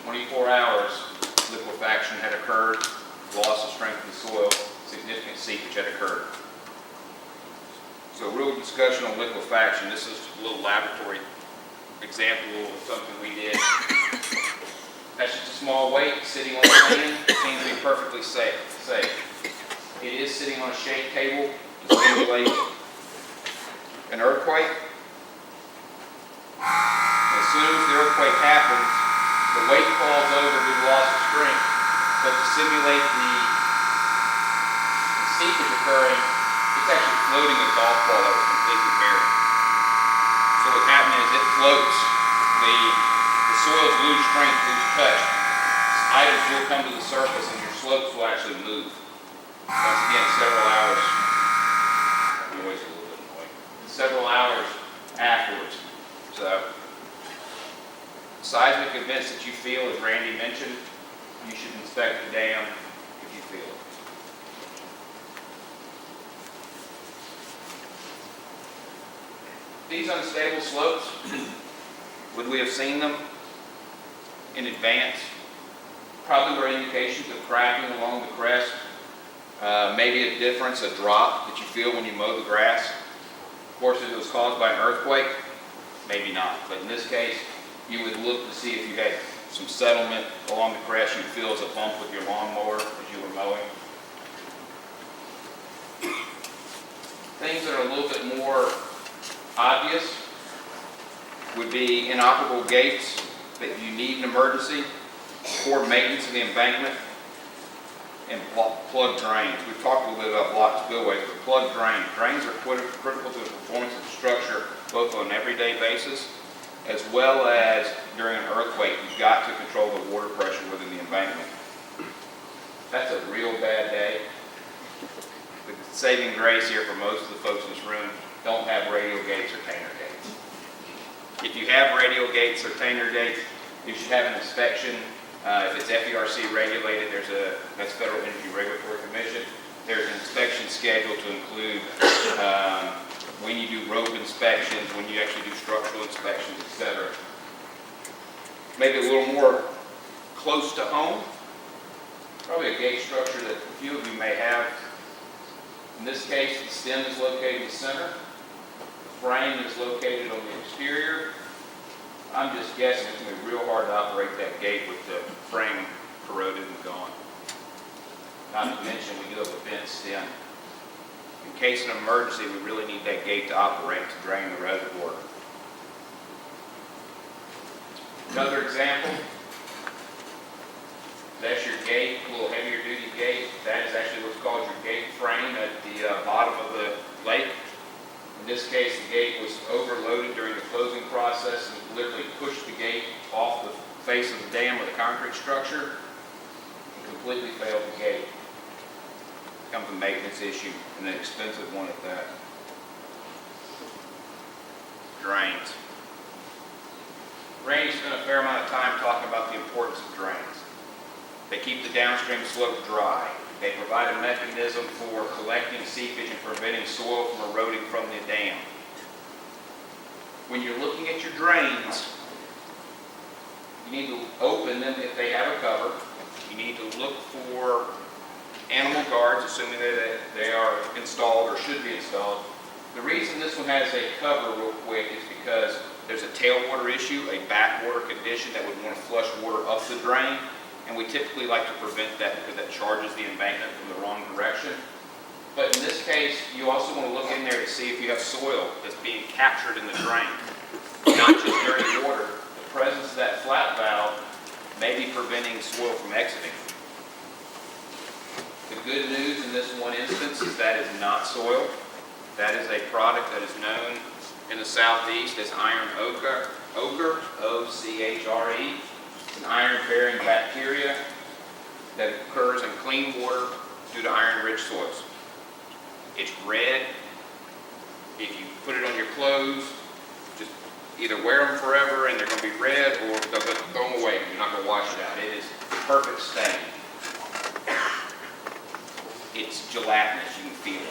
24 hours, liquefaction had occurred, loss of strength in the soil, significant seepage had occurred. So real discussion on liquefaction. This is a little laboratory example of something we did. That's just a small weight sitting on the land. It seems to be perfectly safe. It is sitting on a shake table to simulate an earthquake. As soon as the earthquake happens, the weight falls over due to loss of strength, but to simulate the seepage occurring, it's actually floating a golf ball that was completely buried. So what's happening is it floats. The soils lose strength, lose touch. Items will come to the surface and your slopes will actually move. Once again, several hours. Noise a little bit annoying. Several hours afterwards. So, seismic events that you feel, as Randy mentioned, you should inspect the dam if you feel it. These unstable slopes, would we have seen them in advance? Probably were indications of cracking along the crest. Maybe a difference, a drop that you feel when you mow the grass. Of course, if it was caused by an earthquake, maybe not. But in this case, you would look to see if you had some settlement along the crest you'd feel as a bump with your lawnmower as you were mowing. Things that are a little bit more obvious would be inoperable gates that you need in emergency, poor maintenance of the embankment, and plug drains. We've talked a little bit about block spillways, but plug drains. Drains are critical to the performance of the structure, both on an everyday basis, as well as during an earthquake. You've got to control the water pressure within the embankment. That's a real bad day. The saving grace here for most of the folks in this room don't have radial gates or tainer gates. If you have radial gates or tainer gates, you should have an inspection. If it's FERC regulated, that's Federal Energy Regulatory Commission. There's an inspection schedule to include when you do rope inspections, when you actually do structural inspections, etc. Maybe a little more close to home. Probably a gate structure that a few of you may have. In this case, the stem is located in the center. The frame is located on the exterior. I'm just guessing it's going to be real hard to operate that gate with the frame corroded and gone. Not to mention we do have a bent stem. In case of an emergency, we really need that gate to operate to drain the reservoir. Another example, that's your gate, a little heavier duty gate. That is actually what's called your gate frame at the bottom of the lake. In this case, the gate was overloaded during the closing process and literally pushed the gate off the face of the dam with a concrete structure and completely failed the gate. It becomes a maintenance issue and an expensive one at that. Drains. Randy spent a fair amount of time talking about the importance of drains. They keep the downstream slope dry. They provide a mechanism for collecting seepage and preventing soil from eroding from the dam. When you're looking at your drains, you need to open them if they have a cover. You need to look for animal guards, assuming that they are installed or should be installed. The reason this one has a cover real quick is because there's a tailwater issue, a backwater condition that would want to flush water up the drain. And we typically like to prevent that because that charges the embankment from the wrong direction. But in this case, you also want to look in there to see if you have soil that's being captured in the drain. Not just dirty water. The presence of that flat valve may be preventing soil from exiting. The good news in this one instance is that is not soil. That is a product that is known in the southeast as iron ochre, O-C-H-R-E. It's an iron-bearing bacteria that occurs in clean water due to iron-rich soils. It's red. If you put it on your clothes, just either wear them forever and they're going to be red, or throw them away. You're not going to wash it out. It is the perfect stain. It's gelatinous. You can feel it.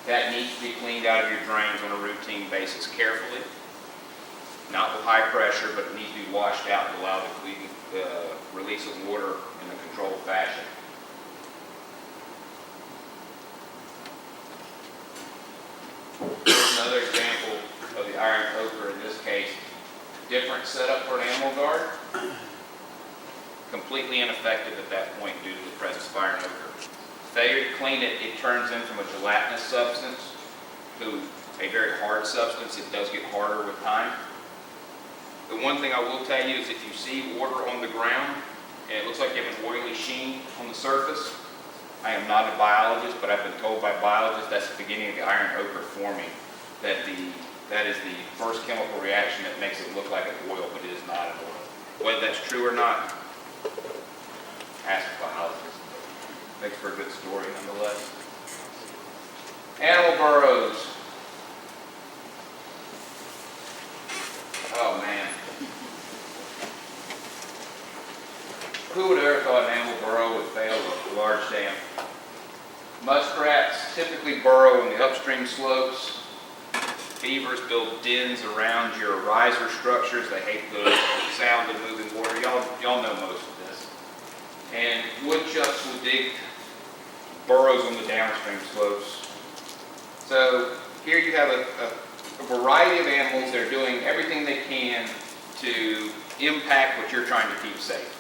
That needs to be cleaned out of your drains on a routine basis carefully. Not with high pressure, but it needs to be washed out to allow the release of water in a controlled fashion. Here's another example of the iron ochre in this case. Different setup for an animal guard. Completely ineffective at that point due to the presence of iron ochre. Failure to clean it, it turns in from a gelatinous substance to a very hard substance. It does get harder with time. The one thing I will tell you is if you see water on the ground and it looks like you have an oily sheen on the surface, I am not a biologist, but I've been told by biologists that's the beginning of the iron ochre forming. That is the first chemical reaction that makes it look like an oil, but it is not an oil. Whether that's true or not, ask a biologist. Makes for a good story nonetheless. Animal burrows. Oh man. Who would have ever thought an animal burrow would fail a large dam? Muskrats typically burrow in the upstream slopes. Beavers build dens around your riser structures. They hate the sound of moving water. Y'all know most of this. And woodchucks will dig burrows on the downstream slopes. So here you have a variety of animals that are doing everything they can to impact what you're trying to keep safe.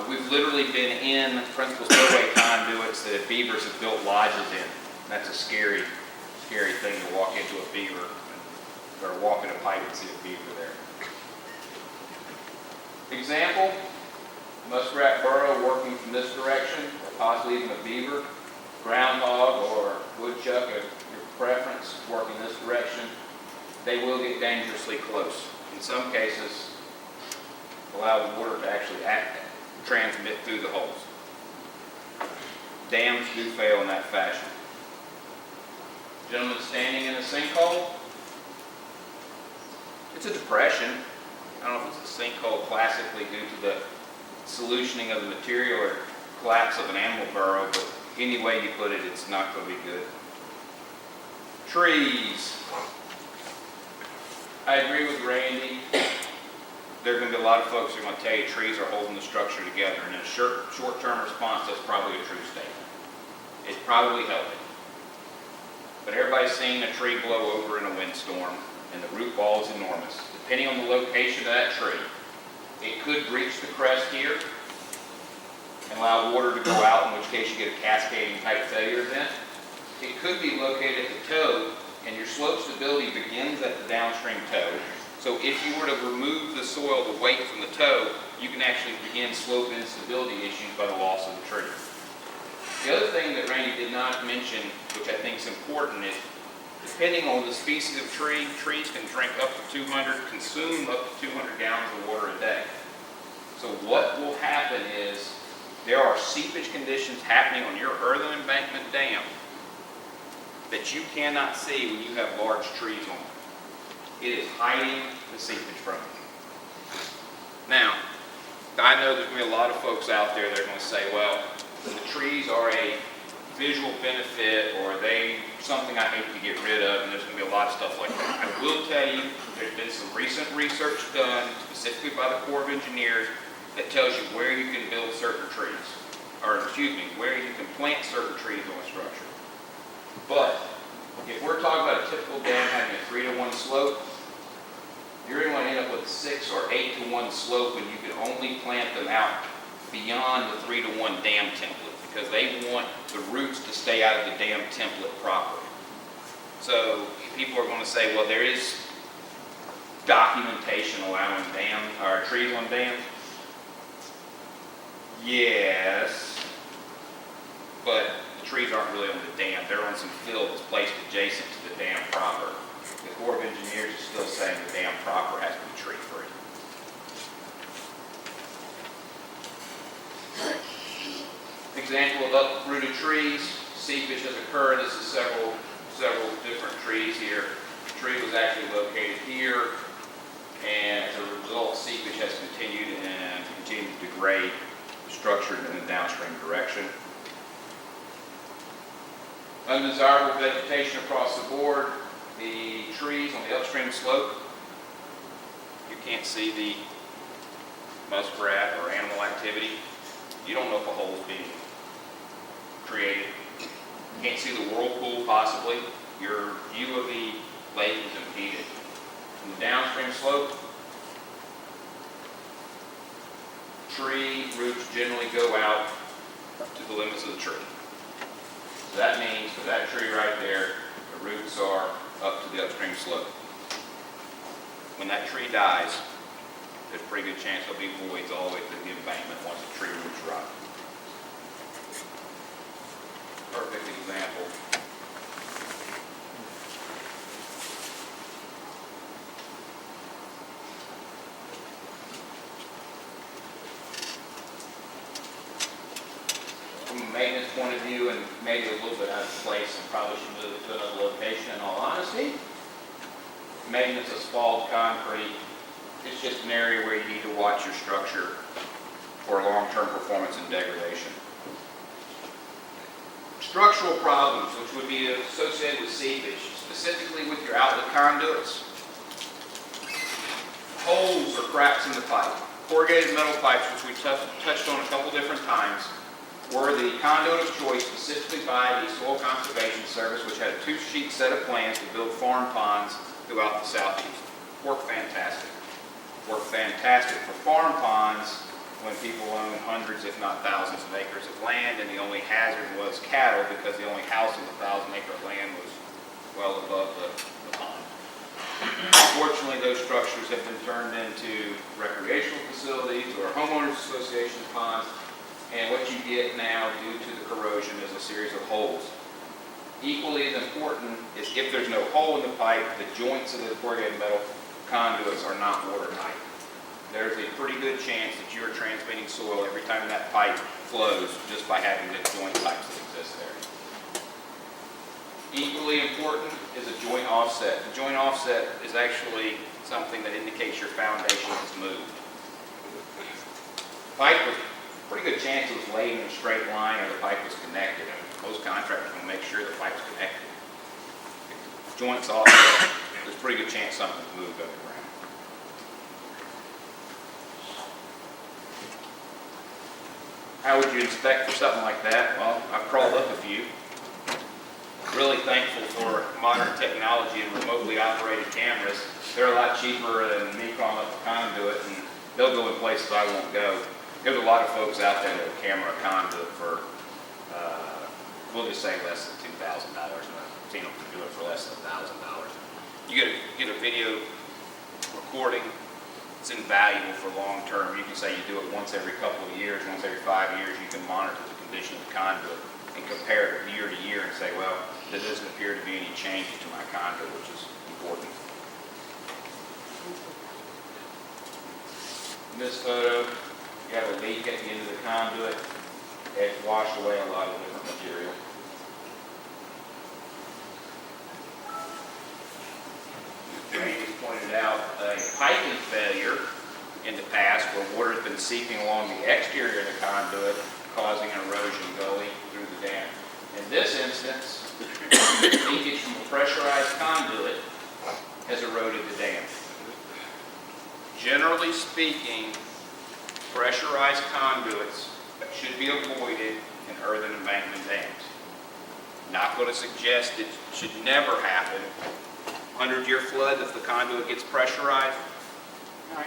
We've literally been in principal spillway conduits that beavers have built lodges in. That's a scary thing to walk into a beaver or walk in a pipe and see a beaver there. Example, muskrat burrow working from this direction, or possibly even a beaver. Groundhog or woodchuck, your preference, working this direction. They will get dangerously close. In some cases, allow the water to actually transmit through the holes. Dams do fail in that fashion. Gentleman standing in a sinkhole. It's a depression. I don't know if it's a sinkhole classically due to the solutioning of the material or collapse of an animal burrow, but any way you put it, it's not going to be good. Trees. I agree with Randy. There are going to be a lot of folks who are going to tell you trees are holding the structure together, and in a short-term response, that's probably a true statement. It's probably helping. But everybody's seen a tree blow over in a windstorm, and the root ball is enormous. Depending on the location of that tree, it could breach the crest here and allow water to go out, in which case you get a cascading type failure event. It could be located at the toe, and your slope stability begins at the downstream toe. So if you were to remove the soil, the weight from the toe, you can actually begin slope instability issues by the loss of the tree. The other thing that Randy did not mention, which I think is important, is depending on the species of tree, trees can drink up to 200, consume up to 200 gallons of water a day. So what will happen is there are seepage conditions happening on your earthen embankment dam that you cannot see when you have large trees on it. It is hiding the seepage from you. Now, I know there's going to be a lot of folks out there that are going to say, well, the trees are a visual benefit, or they something I hate to get rid of, and there's going to be a lot of stuff like that. I will tell you, there's been some recent research done, specifically by the Corps of Engineers, that tells you where you can build certain trees, or excuse me, where you can plant certain trees on a structure. But if we're talking about a typical dam having a 3-to-1 slope, you're going to end up with a 6 or 8-to-1 slope, and you can only plant them out beyond the 3-to-1 dam template, because they want the roots to stay out of the dam template properly. So people are going to say, well, there is documentation allowing trees on dams. Yes, but the trees aren't really on the dam. They're on some field that's placed adjacent to the dam proper. The Corps of Engineers is still saying the dam proper has to be tree-free. Example of uprooted trees, seepage has occurred. This is several different trees here. The tree was actually located here, and as a result, seepage has continued to degrade the structure in a downstream direction. Undesirable vegetation across the board. The trees on the upstream slope, you can't see the muskrat or animal activity. You don't know if a hole is being created. You can't see the whirlpool possibly. Your view of the lake is impeded. On the downstream slope, tree roots generally go out to the limits of the tree. So that means for that tree right there, the roots are up to the upstream slope. When that tree dies, there's a pretty good chance there'll be voids all the way to the embankment once the tree roots rot. Perfect example. From a maintenance point of view, and maybe a little bit out of place, and probably should move it to another location in all honesty. Maintenance of spalled concrete. It's just an area where you need to watch your structure for long-term performance and degradation. Structural problems, which would be associated with seepage, specifically with your outlet conduits. Holes or cracks in the pipe. Corrugated metal pipes, which we touched on a couple different times, were the conduit of choice specifically by the Soil Conservation Service, which had a 2-sheet set of plans to build farm ponds throughout the southeast. Worked fantastic. Worked fantastic for farm ponds when people own hundreds, if not thousands of acres of land, and the only hazard was cattle because the only house on the 1,000-acre land was well above the pond. Unfortunately, those structures have been turned into recreational facilities or homeowners association ponds, and what you get now due to the corrosion is a series of holes. Equally as important is if there's no hole in the pipe, the joints of the corrugated metal conduits are not watertight. There's a pretty good chance that you are transmitting soil every time that pipe flows just by having the joint pipes that exist there. Equally important is a joint offset. The joint offset is actually something that indicates your foundation has moved. Pipe was pretty good chance it was laid in a straight line or the pipe was connected. And most contractors will make sure the pipe's connected. If the joint's offset, there's a pretty good chance something's moved underground. How would you inspect for something like that? Well, I've crawled up a few. Really thankful for modern technology and remotely operated cameras. They're a lot cheaper than me crawling up a conduit, and they'll go in places I won't go. There's a lot of folks out there that will camera a conduit for, we'll just say less than $2,000. I've seen them do it for less than $1,000. You get a video recording. It's invaluable for long term. You can say you do it once every couple of years, once every 5 years. You can monitor the condition of the conduit and compare it year to year and say, well, there doesn't appear to be any changes to my conduit, which is important. In this photo, you have a leak at the end of the conduit. It's washed away a lot of different material. Randy pointed out a piping failure in the past where water has been seeping along the exterior of the conduit, causing an erosion gully through the dam. In this instance, leakage from a pressurized conduit has eroded the dam. Generally speaking, pressurized conduits should be avoided in earthen embankment dams. Not going to suggest it should never happen. 100-year flood, if the conduit gets pressurized, all right.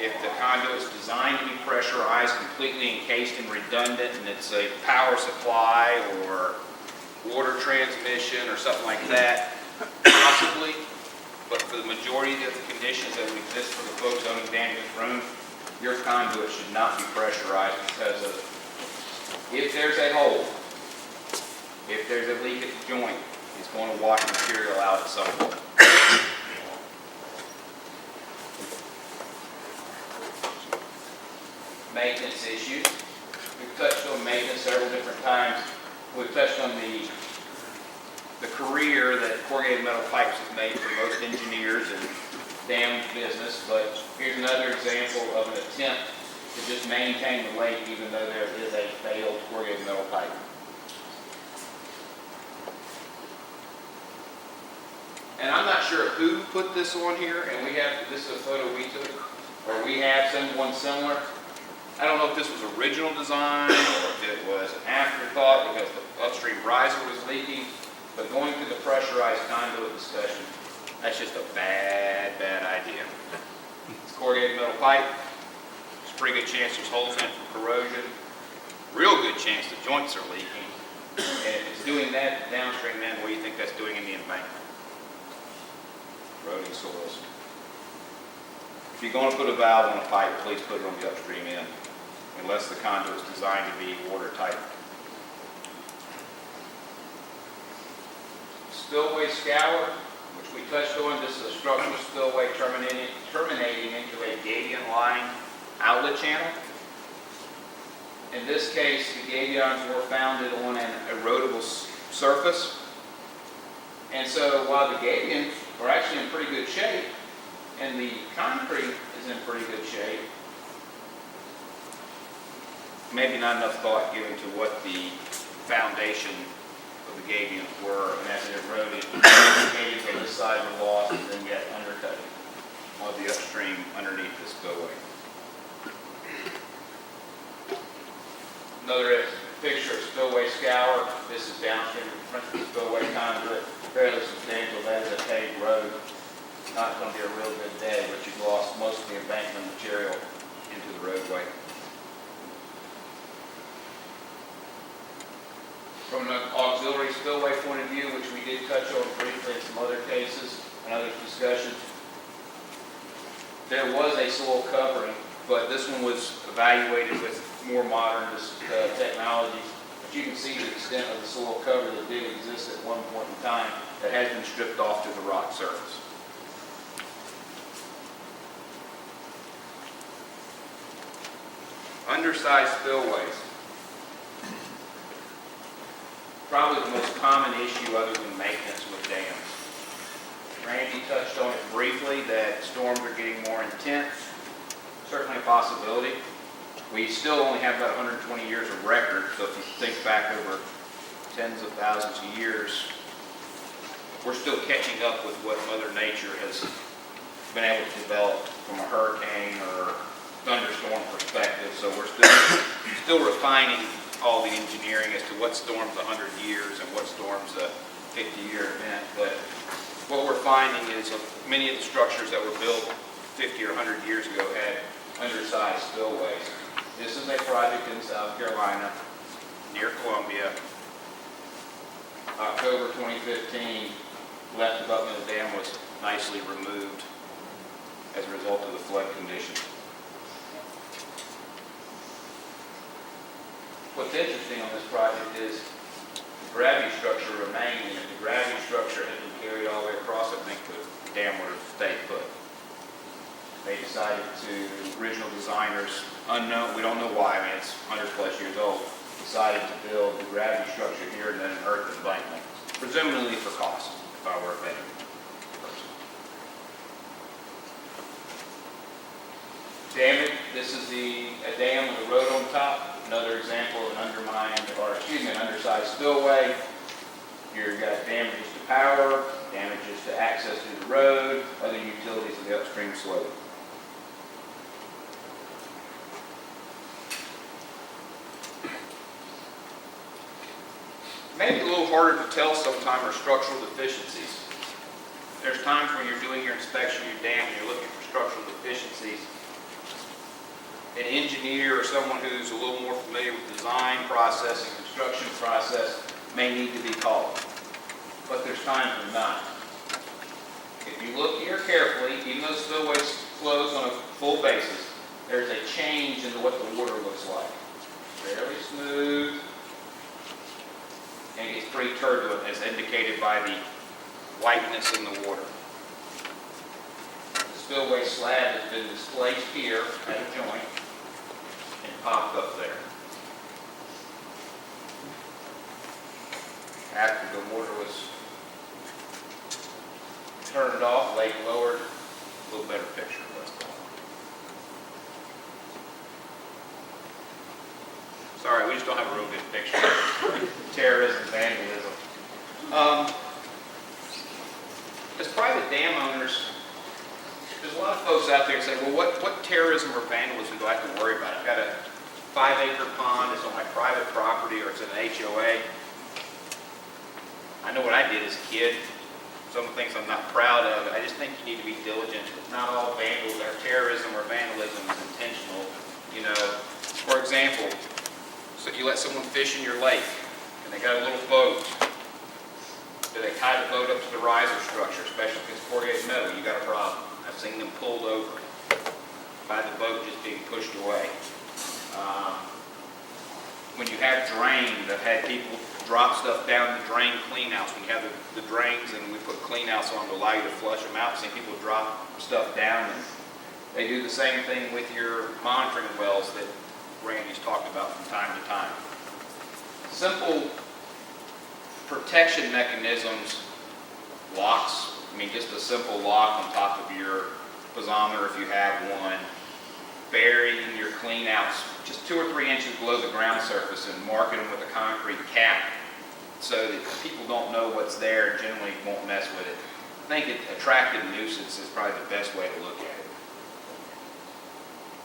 If the conduit is designed to be pressurized, completely encased and redundant, and it's a power supply or water transmission or something like that, possibly, but for the majority of the conditions that would exist for the folks owning damaged rooms, your conduit should not be pressurized because of, if there's a hole, if there's a leak at the joint, it's going to wash material out at some point. Maintenance issues. times. We've touched on the career that corrugated metal pipes has made for most engineers and dam business, but here's another example of an attempt to just maintain the lake even though there is a failed corrugated metal pipe. And I'm not sure who put this on here, and this is a photo we took, or we have someone similar. I don't know if this was original design or if it was an afterthought because the upstream riser was leaking, but going through the pressurized conduit discussion, that's just a bad idea. It's corrugated metal pipe. There's a pretty good chance there's holes in it from corrosion. Real good chance the joints are leaking. And if it's doing that downstream end, what do you think that's doing in the embankment? Eroding soils. If you're going to put a valve on a pipe, please put it on the upstream end, unless the conduit is designed to be watertight. Spillway scour, which we touched on. This is a structural spillway terminating into a gabion line outlet channel. In this case, the gabions were founded on an erodible surface. And so while the gabions are actually in pretty good shape, and the concrete is in pretty good shape, maybe not enough thought given to what the foundation of the gabions were, and as it eroded, the gabions on this side were lost and then get undercut on the upstream underneath the spillway. Another picture of spillway scour. This is downstream of the principal spillway conduit, fairly substantial. That is a paved road. Not going to be a real good day, but you've lost most of the embankment material into the roadway. From an auxiliary spillway point of view, which we did touch on briefly in some other cases and other discussions, there was a soil covering, but this one was evaluated with more modern technologies. But you can see the extent of the soil cover that did exist at one point in time that has been stripped off to the rock surface. Undersized spillways. Probably the most common issue other than maintenance with dams. Randy touched on it briefly that storms are getting more intense. Certainly a possibility. We still only have about 120 years of record, so if you think back over tens of thousands of years, we're still catching up with what Mother Nature has been able to develop from a hurricane or thunderstorm perspective. So we're still refining all the engineering as to what storm's 100 years and what storm's a 50-year event. But what we're finding is many of the structures that were built 50 or 100 years ago had undersized spillways. This is a project in South Carolina, near Columbia. October 2015, left abutment of the dam was nicely removed as a result of the flood conditions. What's interesting on this project is the gravity structure remained, and if the gravity structure had been carried all the way across, I think the dam would have stayed put. They decided to, original designers, unknown, we don't know why, I mean it's 100 plus years old, decided to build the gravity structure here and then an earth embankment, presumably for cost, if I were a betting person. Damage, this is a dam with a road on top, another example of an an undersized spillway. You've got damages to power, damages to access to the road, other utilities in the upstream slope. Maybe a little harder to tell sometimes are structural deficiencies. There's times when you're doing your inspection of your dam and you're looking for structural deficiencies. An engineer or someone who's a little more familiar with design process and construction process may need to be called. But there's times when not. If you look here carefully, even though the spillway flows on a full basis, there's a change in what the water looks like. Fairly smooth. And it's pretty turbulent, as indicated by the whiteness in the water. The spillway slab has been displaced here at a joint and popped up there. after the water was turned off, lake lowered, a little better picture of what's going on. Sorry, we just don't have a real good picture. Terrorism, vandalism. As private dam owners, there's a lot of folks out there who say, well, what terrorism or vandalism do I have to worry about? I've got a 5-acre pond, it's on my private property, or it's in an HOA. I know what I did as a kid. Some things I'm not proud of. I just think you need to be diligent. Not all terrorism or vandalism is intentional. You know, for example, so you let someone fish in your lake, and they got a little boat. Do they tie the boat up to the riser structure, especially if it's corrugated metal? You got a problem. I've seen them pulled over by the boat just being pushed away. When you have drains, I've had people drop stuff down the drain cleanouts. When you have the drains and we put cleanouts on to allow you to flush them out, I've seen people drop stuff down, and they do the same thing with your monitoring wells that Randy's talked about from time to time. Simple protection mechanisms, locks, I mean just a simple lock on top of your piezometer if you have one, bury in your cleanouts just 2 or 3 inches below the ground surface and marking them with a concrete cap so that people don't know what's there and generally won't mess with it. I think attractive nuisance is probably the best way to look at it.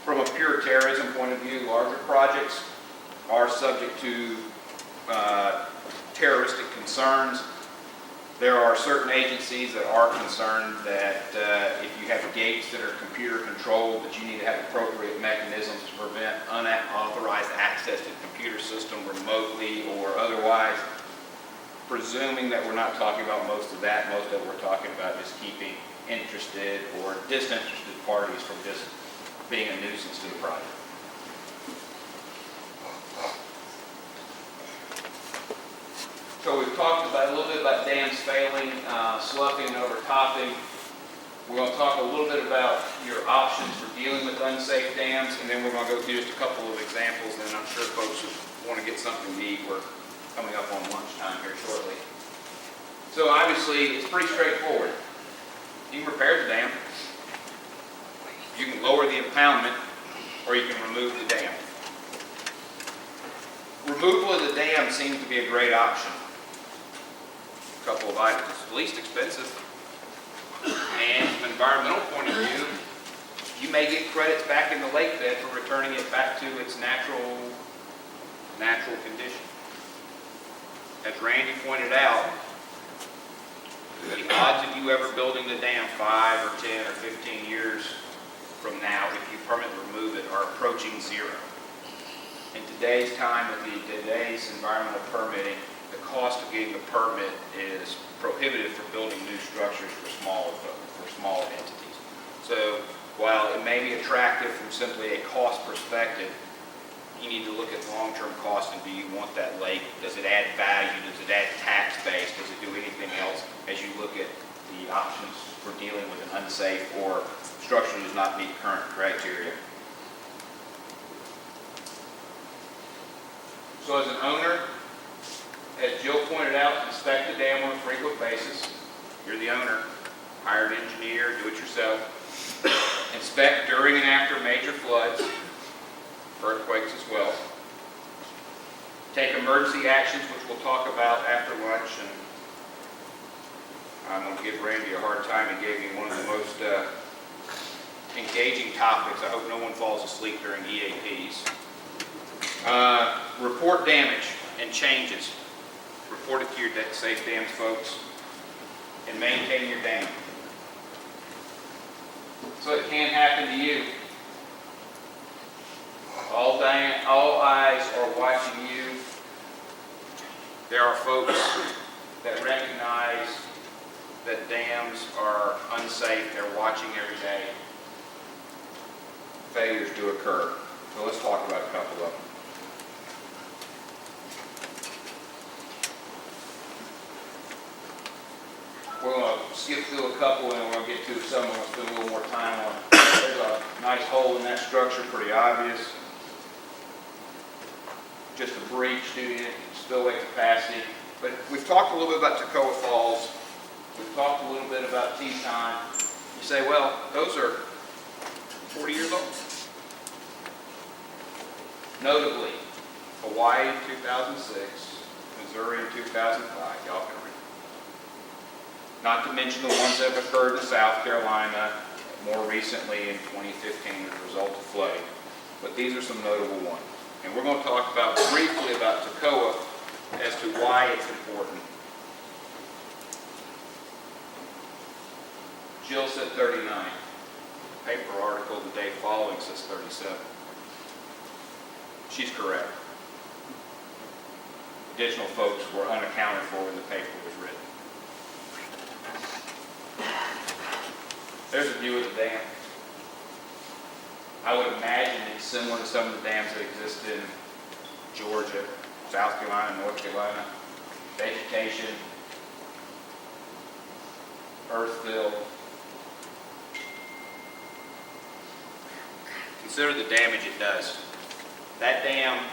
From a pure terrorism point of view, larger projects are subject to terroristic concerns. There are certain agencies that are concerned that if you have gates that are computer controlled, that you need to have appropriate mechanisms to prevent unauthorized access to the computer system remotely or otherwise. Presuming that we're not talking about most of that, most of it we're talking about just keeping interested or disinterested parties from just being a nuisance to the project. So we've talked about a little bit about dams failing, sloughing and overtopping. We're going to talk a little bit about your options for dealing with unsafe dams, and then we're going to go through just a couple of examples, and I'm sure folks who want to get something to eat. We're coming up on lunchtime here shortly. So obviously, it's pretty straightforward. You can repair the dam, you can lower the impoundment, or you can remove the dam. Removal of the dam seems to be a great option. Couple of items. It's least expensive, and from an environmental point of view, you may get credits back in the lake bed for returning it back to its natural condition. As Randy pointed out, the odds of you ever building the dam 5 or 10 or 15 years from now, if you permanently remove it, are approaching 0. In today's time, with today's environmental permitting, the cost of getting a permit is prohibitive for building new structures for small entities. So while it may be attractive from simply a cost perspective, you need to look at long-term cost and do you want that lake? Does it add value? Does it add tax base? Does it do anything else as you look at the options for dealing with an unsafe or structure that does not meet current criteria? So as an owner, as Jill pointed out, inspect the dam on a frequent basis. You're the owner. Hire an engineer, do it yourself. Inspect during and after major floods, earthquakes as well. Take emergency actions, which we'll talk about after lunch. And I'm going to give Randy a hard time. He gave me one of the most engaging topics. I hope no one falls asleep during EAPs. Report damage and changes. Report it to your safe dams folks, and maintain your dam. So it can happen to you. All eyes are watching you. There are folks that recognize that dams are unsafe. They're watching every day. Failures do occur. So let's talk about a couple of them. We're going to skip through a couple and we're going to get to some. We're going to spend a little more time on. There's a nice hole in that structure, pretty obvious. Just a breach due to spillway capacity. But we've talked a little bit about Toccoa Falls. We've talked a little bit about Teton. You say, well, those are 40 years old. Notably, Hawaii 2006, Missouri in 2005, y'all can read. Not to mention the ones that have occurred in South Carolina more recently in 2015 as a result of flooding. But these are some notable ones. And we're going to talk about briefly about Toccoa as to why it's important. Jill said 39. Paper article the day following says 37. She's correct. Additional folks were unaccounted for when the paper was written. There's a view of the dam. I would imagine it's similar to some of the dams that exist in Georgia, South Carolina, North Carolina. Vegetation, earth fill. Consider the damage it does. That dam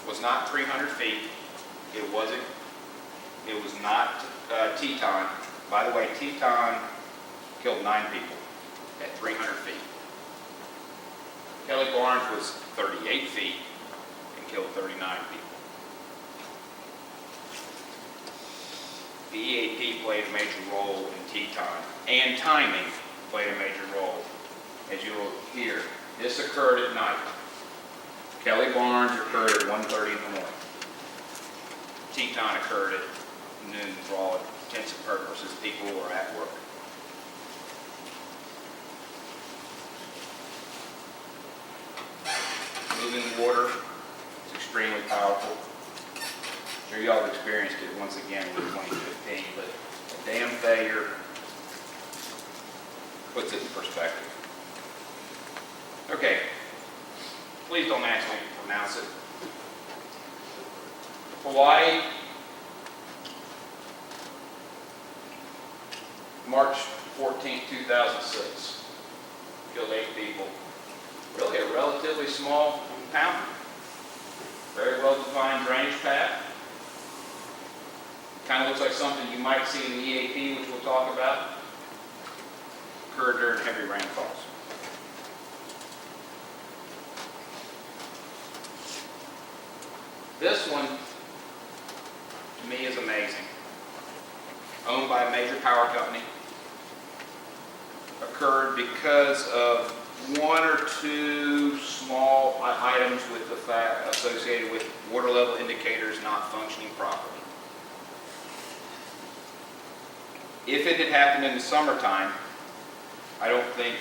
was not 300 feet. It wasn't. It was not Teton. By the way, Teton killed 9 people at 300 feet. Kelly Barnes was 38 feet and killed 39 people. The EAP played a major role in Teton, and timing played a major role. As you will hear, this occurred at night. Kelly Barnes occurred at 1:30 in the morning. Teton occurred at noon for all intents and purposes. People were at work. Moving water is extremely powerful. I'm sure y'all have experienced it once again in 2015, but a dam failure puts it in perspective. Okay, please don't ask me to pronounce it. Hawaii, March 14, 2006, killed 8 people. Really a relatively small impoundment. Very well-defined drainage path. Kind of looks like something you might see in the EAP, which we'll talk about. Occurred during heavy rainfalls. This one, to me, is amazing. Owned by a major power company. Occurred because of 1 or 2 small items with the fact associated with water level indicators not functioning properly. If it had happened in the summertime, I don't think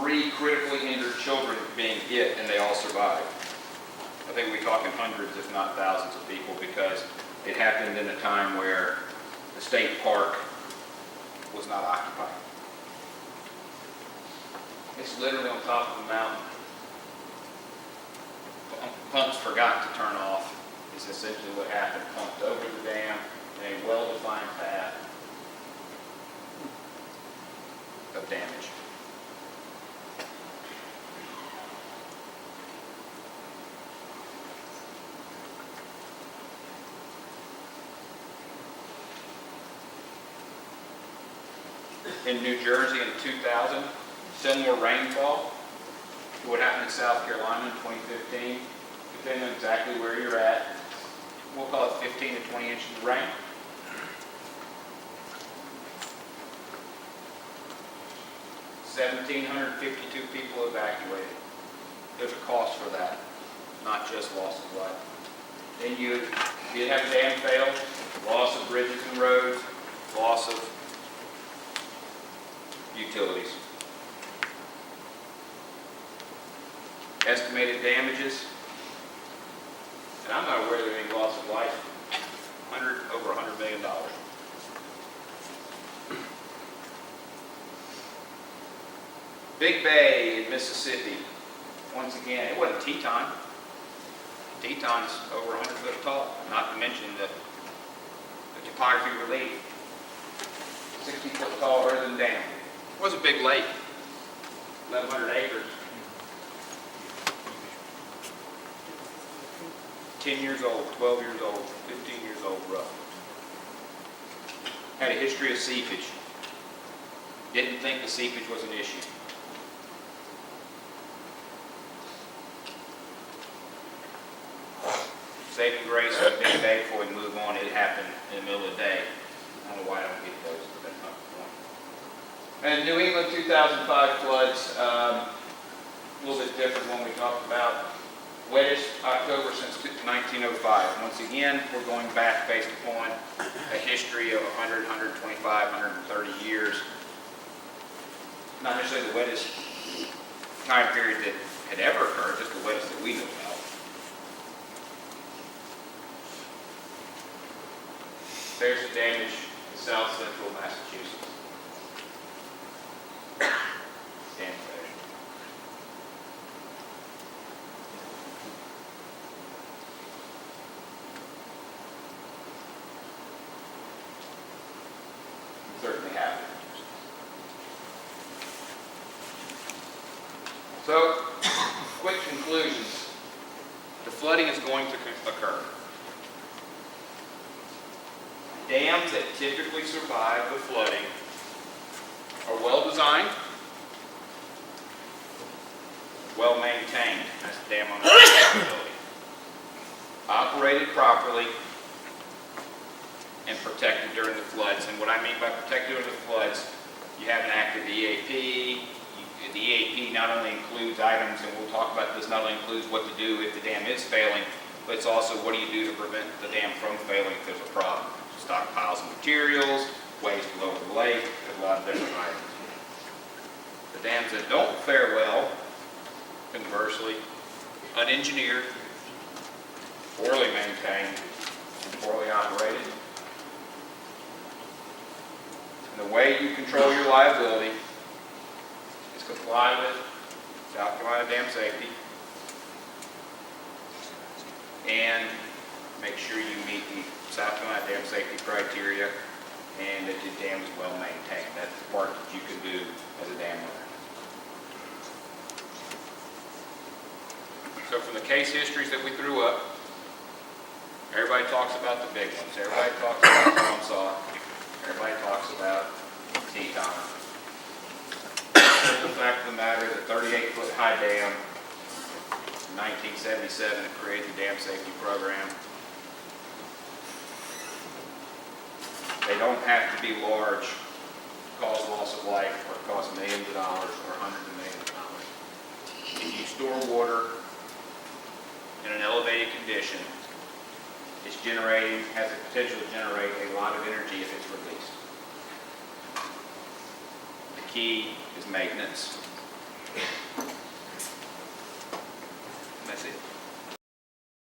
3 critically injured children being hit and they all survived. I think we're talking hundreds, if not thousands of people, because it happened in a time where the state park was not occupied. It's literally on top of a mountain. Pumps forgot to turn off is essentially what happened. Pumped over the dam in a well-defined path of damage. In New Jersey in 2000, similar rainfall to what happened in South Carolina in 2015, depending on exactly where you're at. We'll call it 15 to 20 inches of rain. $1,752 people evacuated. There's a cost for that, not just loss of life. Then you have a dam fail, loss of bridges and roads, loss of utilities. Estimated damages, and I'm not aware of any loss of life, over $100 million. Big Bay in Mississippi, once again, it wasn't Teton. Teton's over 100 foot tall, not to mention the topography relief. 60 foot tall earthen dam. It was a big lake, 1,100 acres. 10 years old, 12 years old, 15 years old roughly. Had a history of seepage. Didn't think the seepage was an issue. Saving grace on a big day before we move on, it happened in the middle of the day. I don't know why I don't get those, but that's not the point. And New England 2005 floods, a little bit different one we talked about. Wettest October since 1905. Once again, we're going back based upon a history of 100, 125, 130 years. Not necessarily the wettest time period that had ever occurred, just the wettest that we know about. There's the damage in south central Massachusetts. Dam failure. It certainly happened. So, quick conclusions. The flooding is going to occur. Dams that typically survive the flooding are well designed, well maintained. That's the dam on the facility. Operated properly and protected during the floods. And what I mean by protected during the floods, you have an active EAP. The EAP not only includes items, and we'll talk about this, not only includes what to do if the dam is failing, but it's also what do you do to prevent the dam from failing if there's a problem. Stockpiles of materials, ways to lower the lake, there's a lot of different items. The dams that don't fare well, conversely, unengineered, poorly maintained, and poorly operated. And the way you control your liability is comply with South Carolina dam safety and make sure you meet the South Carolina dam safety criteria and that your dam is well maintained. That's the part that you can do as a dam owner. So from the case histories that we threw up, everybody talks about the big ones. Everybody talks about Arkansas. Everybody talks about Teton. The fact of the matter is a 38-foot high dam in 1977 that created the dam safety program. They don't have to be large, cause loss of life, or cost millions of dollars or hundreds of millions of dollars. If you store water in an elevated condition, it's has the potential to generate a lot of energy if it's released. The key is maintenance.